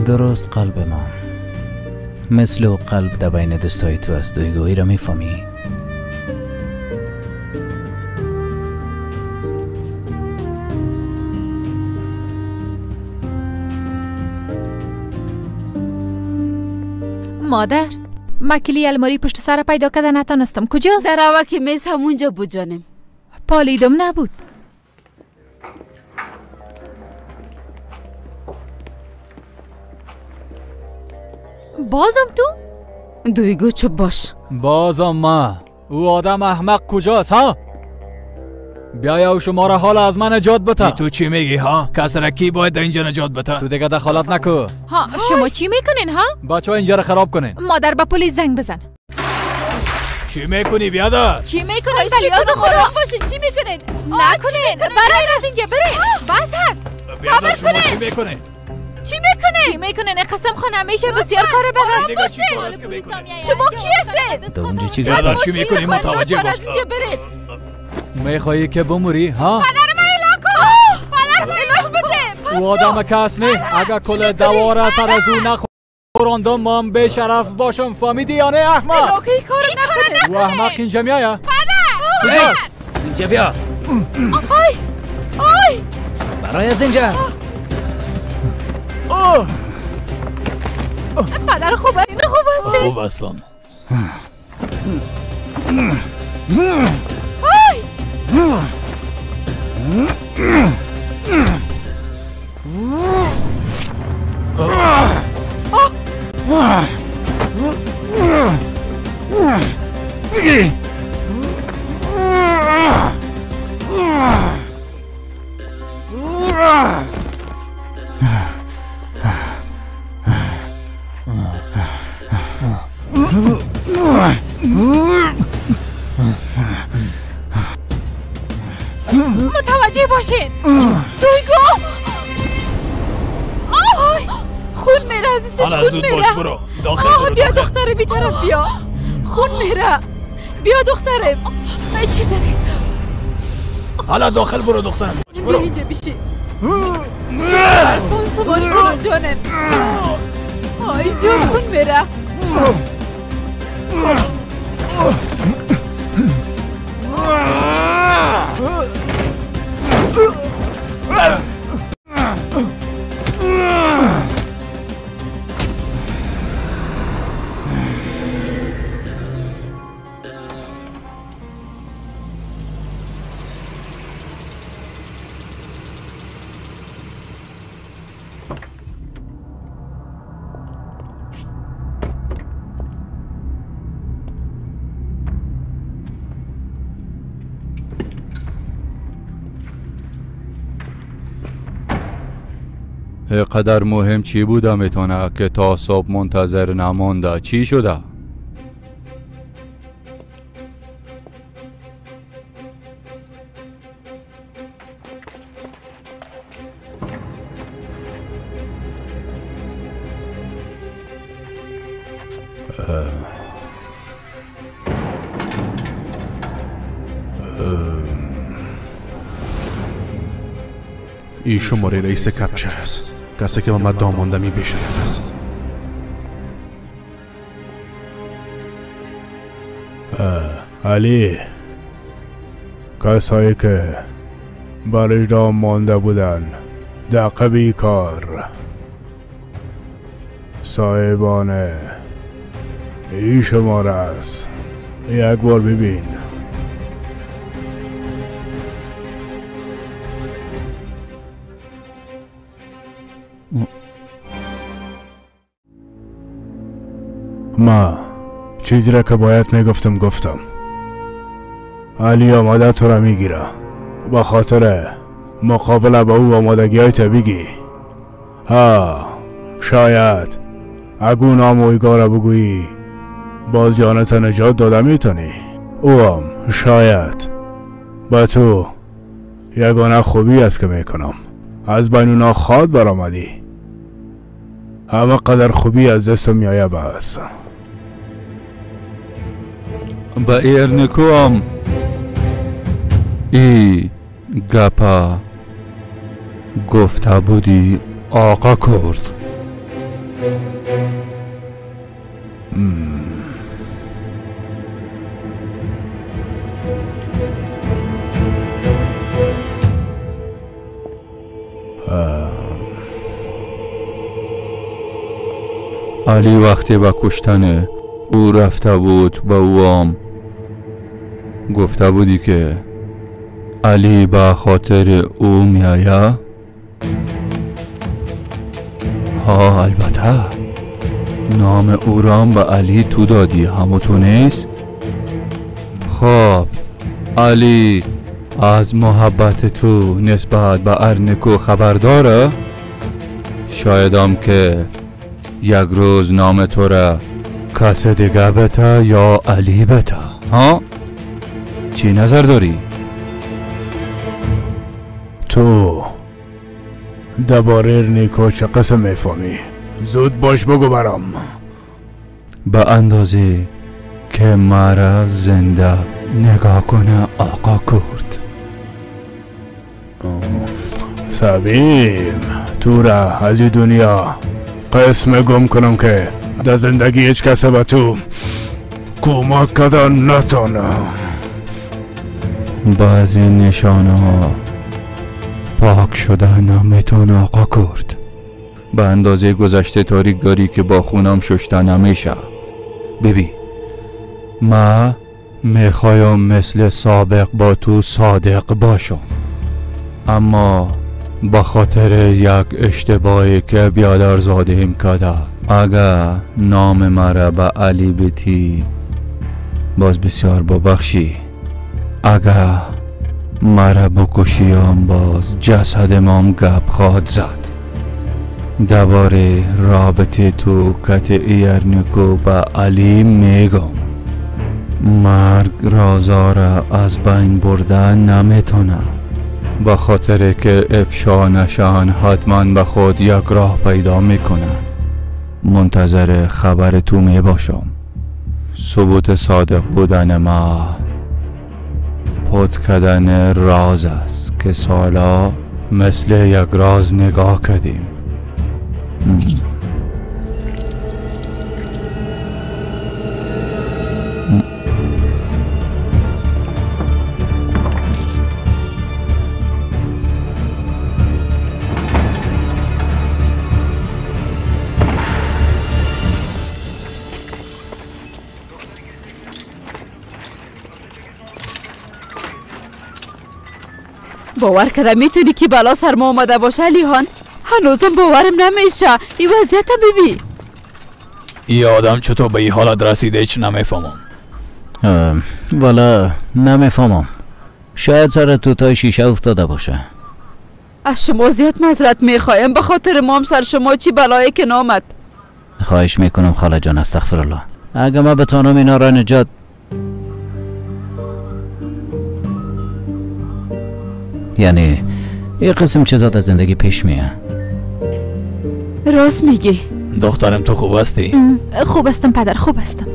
درست قلب ما مثل و قلب در بین دستای تو است. دویگویی را میفهمی؟ مادر ما کلی الماری پشت سر پیدا کردن نتانستم. کجاست؟ در اوک میز همونجا بود جانم. پالیدم نبود. بازم تو؟ دویگو چه باش. بازم ما. او آدم احمق کجاست ها؟ بیا و شما را حال از من نجات بده. تو چی میگی ها؟ کس را کی باید اینجا نجات بده؟ تو دیگه دخالت نکو. ها شما چی میکنین ها؟ بچه‌ها اینجا را خراب کنین. مادر به پلیس زنگ بزن. چی میکنی بیادر؟ چی میکنین بلیاز خدا؟ باشین چی میکنین؟ نکنین برای از اینجا برین. بس هست. صبر کنین. چی میکنین؟ چی میکنین؟ قسم خانم میشه بسیار کار بد است. شما کی هستید؟ دونجا چی بیادر چی میکنی متوجه باش. از اینجا برید. میخوایی که بموری ها؟ پدرم ایلا کن. پدرم ایلاش بده. او آدم کس نه. اگه کل دواره سر از او نخوراندم من به شرف باشم. فهمیدی یا نه احمق؟ این کارو نکنید. او احمق اینجا میایه؟ پدر اینجا بیا. آی برای از اینجا. پدر خوب است. خوب هستم. متوجه باشین. دویگو خون میره عزیزش. خون میره. برو داخل برو. بیا دختره بی طرف بیا. خون میره. بیا دخترم. چیزی نیست. حالا داخل برو دخترم. برو اینجا بشی. خون سوال برو جانم. آی زیاد خون میره. قدر مهم چی بوده میتونه که تا صبح منتظر نمونده؟ چی شده؟ این شماره رئیس کپچه است. کسی که من داماندمی بیشرف است. علی کسایی که برش دام مانده بودن دقیقه بیکار صاحبان این شماره است. یک بار ببین. ما چیزی را که باید میگفتم گفتم. علی آماده تو را میگیره با خاطر مقابله با او آمادگی های بگی. ها شاید اگو نام اویگا را بگویی باز جانت نجات داده میتونی. او هم شاید با تو یگانه خوبی است که میکنم. از بین اونا خواد برآمدی. همه قدر خوبی از دست میایه بس. با ایرنکوام ای گپا گفته بودی آقا کرد. علی وقتی به کشتن او رفته بود به اوام گفته بودی که علی به خاطر او میآید؟ ها البته نام او رام به علی تو دادی همو تو نیست؟ خب علی از محبت تو نسبت به ارنکو خبر داره؟ شایدم که یک روز نام تو را کس دیگه بته یا علی بته ها؟ چی نظر داری؟ تو درباره ارنکو چه قسم میفهمی؟ زود باش بگو برام. به اندازه که مرا زنده نگاه کنه آقا کرد. سبیم تو را از این دنیا قسم گم کنم که در زندگی هیچ کس به تو کمک کردن نتونه. بعضی نشانه ها پاک شده نمیتونه آقا کرد. به اندازه گذشته تاریک داری که با خونم ششته نمیشه. ببین ما میخوایم مثل سابق با تو صادق باشم، اما با خاطر یک اشتباهی که بیادر زادهیم کرده اگر نام مرا به علی بیتی باز بسیار ببخشی، اگر مرا بکشیم باز جسد مام گپ خواهد زد. درباره رابطه تو قطعی ارنکو به علی میگم مرگ رازا را از بین بردن نمیتونه، با خاطر که افشا نشان حتما به خود یک راه پیدا میکنه. منتظر خبر تو میباشم. ثبوت صادق بودن ما پد کردن راز است که سالا مثل یک راز نگاه کردیم. باور کرده میتونی که بلا سر ما آمده باشه علیحان؟ هنوزم باورم نمیشه. این وضعیت ببین. این آدم چطور به این حالت رسیده هیچ نمیفهمم. والا نمیفهمم. شاید سر توتای شیشه افتاده باشه. از شما زیاد معذرت میخوایم، به خاطر ما هم سر شما چی بلایی که نامد. خواهش میکنم خاله جان استغفرالله. اگه ما بتونم اینا را نجات یعنی یه قسم چیزات از زندگی پیش میه. راست میگی. دخترم تو خوب هستی؟ خوب هستم پدر، خوب هستم.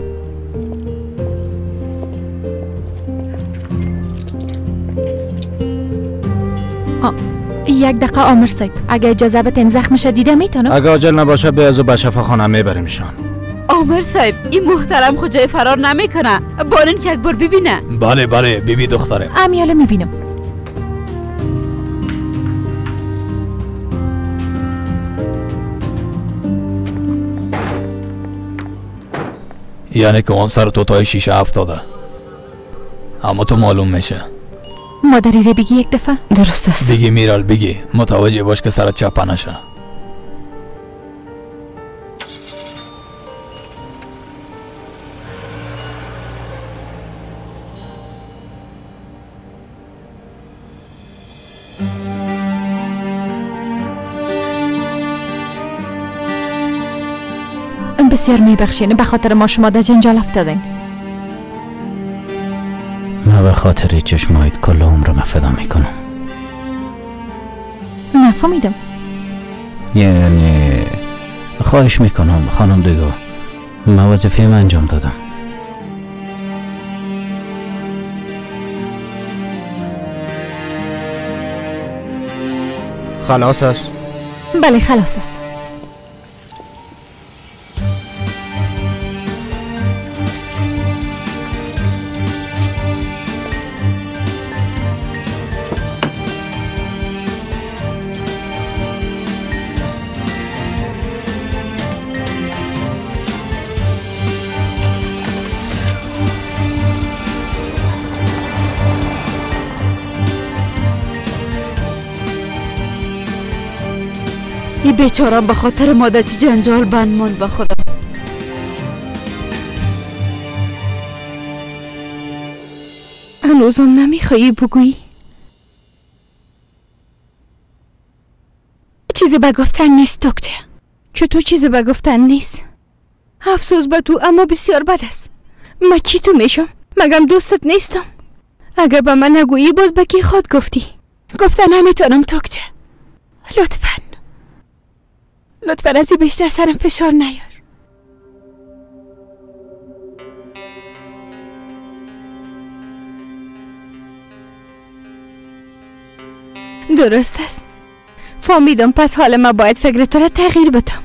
یک دقیقه آمر صاحب، اگه اجازه بتین زخمش دیده میتونم؟ اگه عاجل نباشه بیازو به شفاخانه میبریمشان. آمر صاحب این محترم خود جای فرار نمیکنه. بارین که یک بار ببینه. بله بله بیبی دخترم. امیاله میبینم. یعنی که هم سر توتای شیشه افتاده. اما تو معلوم میشه. مادری رو بگی یک دفعه؟ درست است. بگی میرال بگی، متوجه باش که سرت چپه نشه. بسیار میبخشین، به خاطر ما شما در جنجال افتادین. من به خاطر چشمایت کل عمرم فدا میکنم. نفهمیدم. یعنی خواهش میکنم خانم دیگو، من وظیفه من انجام دادم. خلاص است؟ بله خلاص است. این بیچارم به خاطر مادتی جنجال بند ماند به خدا. هنوزم نمیخوایی بگویی؟ چیزی به گفتن نیست دکتر. چطور چیزی به گفتن نیست؟ افسوس به تو اما بسیار بد است. من چی تو میشم؟ مگم دوستت نیستم؟ اگر به من نگویی باز به کی خود گفتی؟ گفتن نمیتونم دکتر. لطفاً از این بیشتر سرم فشار نیار. درست است. فهمیدم، پس حالا ما باید فکر تو را تغییر بدم.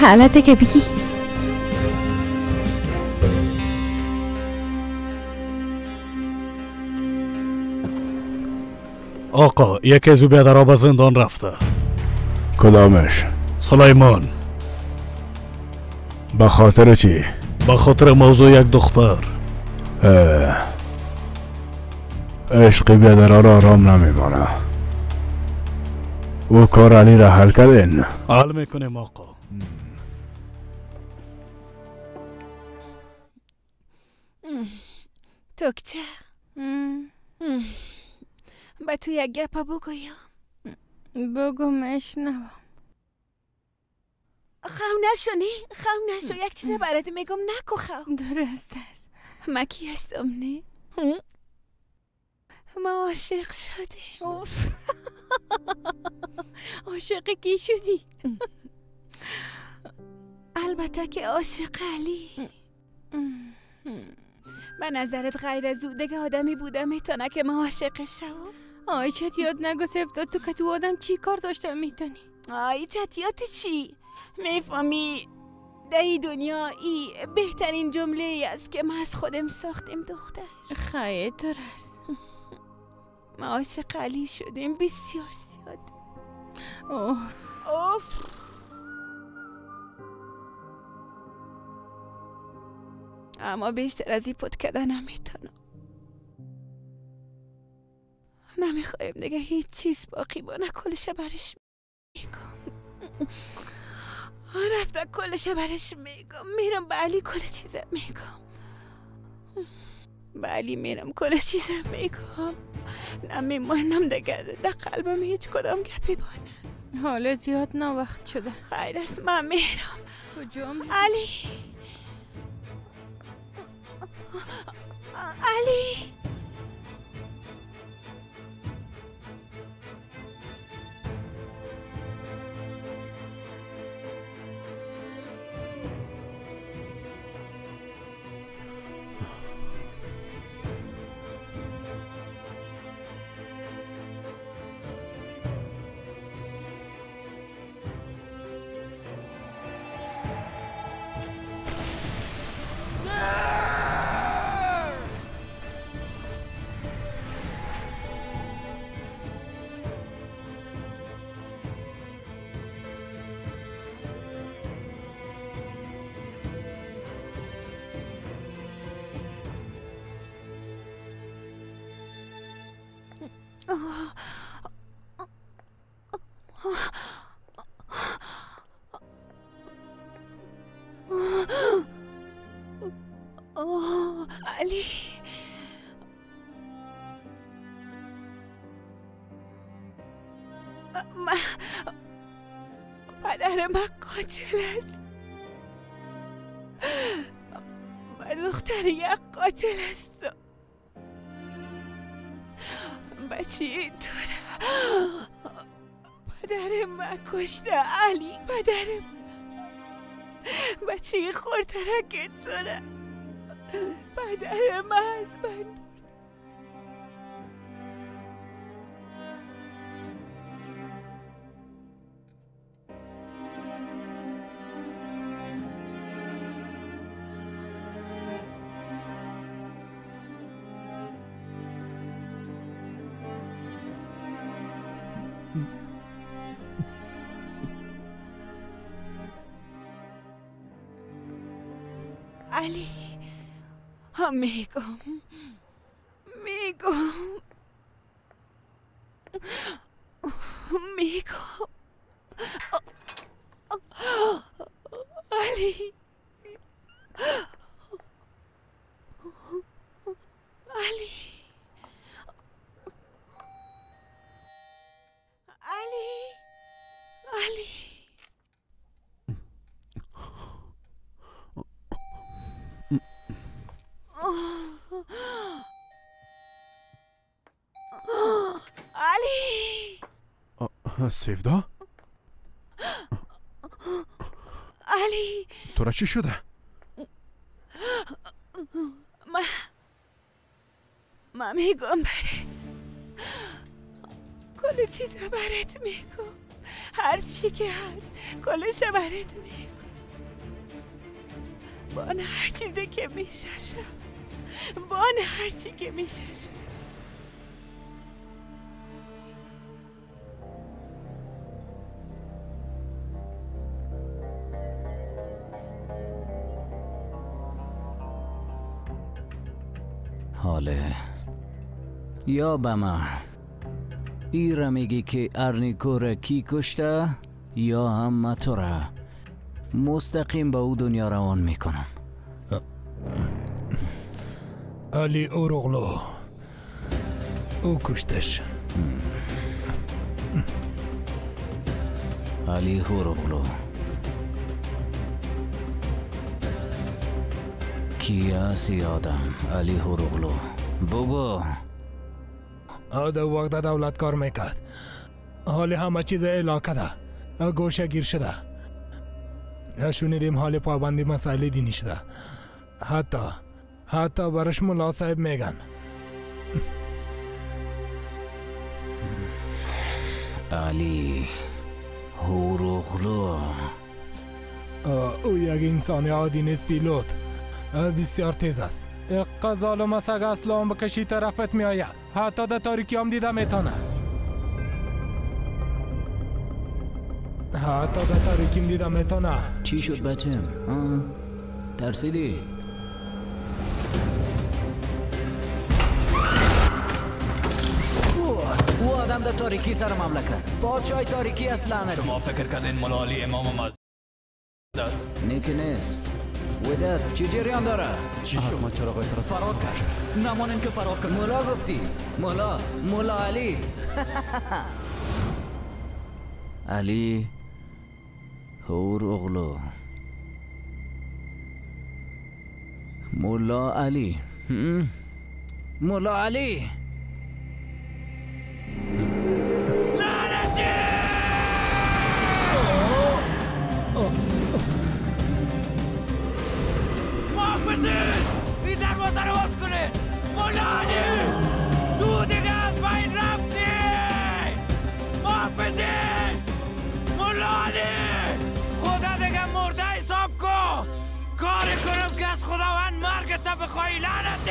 حالت که بگی. آقا یکی از بیادرها به زندان رفته. کدامش؟ سلیمان. به خاطر چی؟ به خاطر موضوع یک دختر. عشق بیادرها را آرام نمیمانه. او کار علی را حل کردین؟ حل میکنیم آقا. دکتر با تو یک گپ بگویم. بگو مشنوم. خم نشو یک چیز برات میگم نکو خم. درست است. من کی هستم نه؟ ما عاشق شدیم. عاشق کی شدی؟ البته که عاشق علی. به نظرت غیر از او دیگه آدمی بوده میتونه که ما عاشقش شوم؟ آی چطیات نگو سفداد، تو که تو آدم چی کار داشته میتونی؟ آی چطیات چی؟ میفهمی در این دنیا ای بهترین جمله است که ما از خودم ساختیم دختر. خیلی درست. ما عاشق علی شدیم بسیار زیاد. اوف. اما بیشتر از این پد کده نمیتونم. نمیخوایم دیگه هیچ چیز باقی بانه. کلش برش میگم. رفته کلش برش میگم. میرم به علی کل چیزه میگم. به علی میرم کل چیزه میگم. نمیمانم دیگه در قلبم هیچ کدام گپی بانه. حالا زیاد نه وقت شده. خیر است من میرم. کجا میرم؟ علی علی پدر من قاتل است. من دختر یک قاتل است. بچه اینطوره. پدر من کشته علی. پدر من بچه خورترک اینطوره. پدر من از من برد. علی میگم علی سیفدا؟ علی تو را چی شده؟ من میگم برات کل چیز برات میگم هر چی که هست کلش برات میگم بان هر چیزی که میششم بان هر چی که میششم حاله یا بما ایره میگی که ارنیکو کی کشته یا هم تو را مستقیم به او دنیا روان میکنم. علی اوروغلو او کشتش. علی اوروغلو کی هستی آدم؟ علی اوروغلو بگو. آده وقت دولت کار میکرد حال همه چیز علاقه ده گوشه گیر شده شنیدیم حال پابندی مسائل دینی شده حتی برش ملا صاحب میگن. علی اوروغلو او یک انسان عادی نیست پیلوت بسیار تیز است قزال و مسگ اسلام بکشی طرفت می آید حتی در تاریکی هم دیده میتونه چی شد بچم؟ ترسیدی؟ او آدم در تاریکی سر مملکت پادشاه تاریکی است لعنتی. شما فکر کردین مولا علی امام مد است؟ نیکی نیست ودت چی جریان داره؟ چی شد؟ من چراغای طرف فرار کرد نمانیم که فرار کرد. مولا گفتی؟ مولا علی علی اوروغلو مولا علی مولا علی این دروازه رو باز کنه. مولا علی تو دیگه از پایین رفتی. محافظین مولا علی خدا دیگه مرده حساب کن کاری کنم که از خداوند مرگت بخوای لعنتی.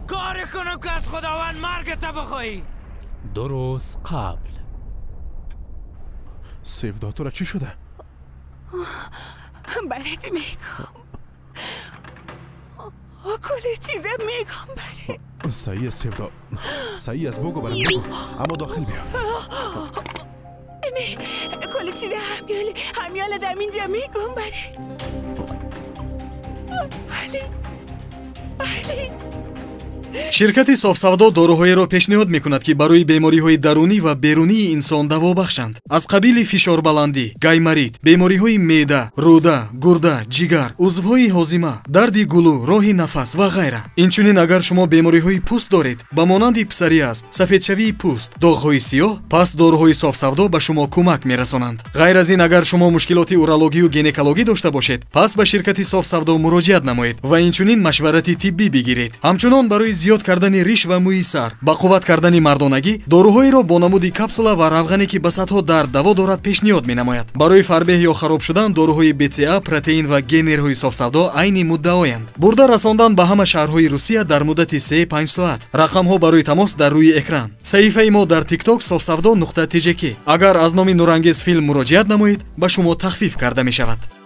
کاری کنم که از خداوند مرگت بخوایی. درست قبل سیفدا تو را چی شده؟ برات میگم کل چیزه میگم برات. صحیح سیفدا صحیح از بگو برام بگو اما داخل بیا. نه کل چیزه همیاله در اینجا میگم برات. علی ширкати Соф Савдо Дорухоеро пешниҳод мекунад ки барои беморихои дарунӣ ва берунии инсон давобахшанд. Аз қабили фишорбаланди, гаймарит, беморихои меъда, рӯда, гурда, ҷигар, узвҳои ҳозима, дарди гулӯ, роҳи нафас ва ғайра. Инчунин агар шумо беморихои пӯст доред, ба монанди псориаз, сафедшавии пӯст, доғҳои сиёҳ, пас дорухои Соф Савдо ба шумо кӯмак мерасонанд. ғайр аз ин агар шумо мушкилоти урологию гинекологӣ дошта бошед, пас ба ширкати Соф Савдо муроҷиат намоед ва инчунин машварати тиббӣ бигиред. Ҳамчунон барои зиёд кардани риш ва мӯи сар, ба қувват кардани мардонагӣ, дорухоеро бо намуди капсула ва равғане ки ба садҳо дард даво дорад пешниҳод менамояд. Барои фарбеҳ ё хароб шудан дорухои БЦА, протеин ва генерҳои Соф Савдо айни муддаоянд. Бурда расондан ба ҳама шаҳрҳои Русия дар муддати 3-5 соат. Рақамҳо барои тамос дар рӯи экран. Саҳифаи мо дар TikTok sofsavdo.tjk. Агар аз номи нурангез филм муроҷиат намоед, ба шумо тахфиф карда мешавад.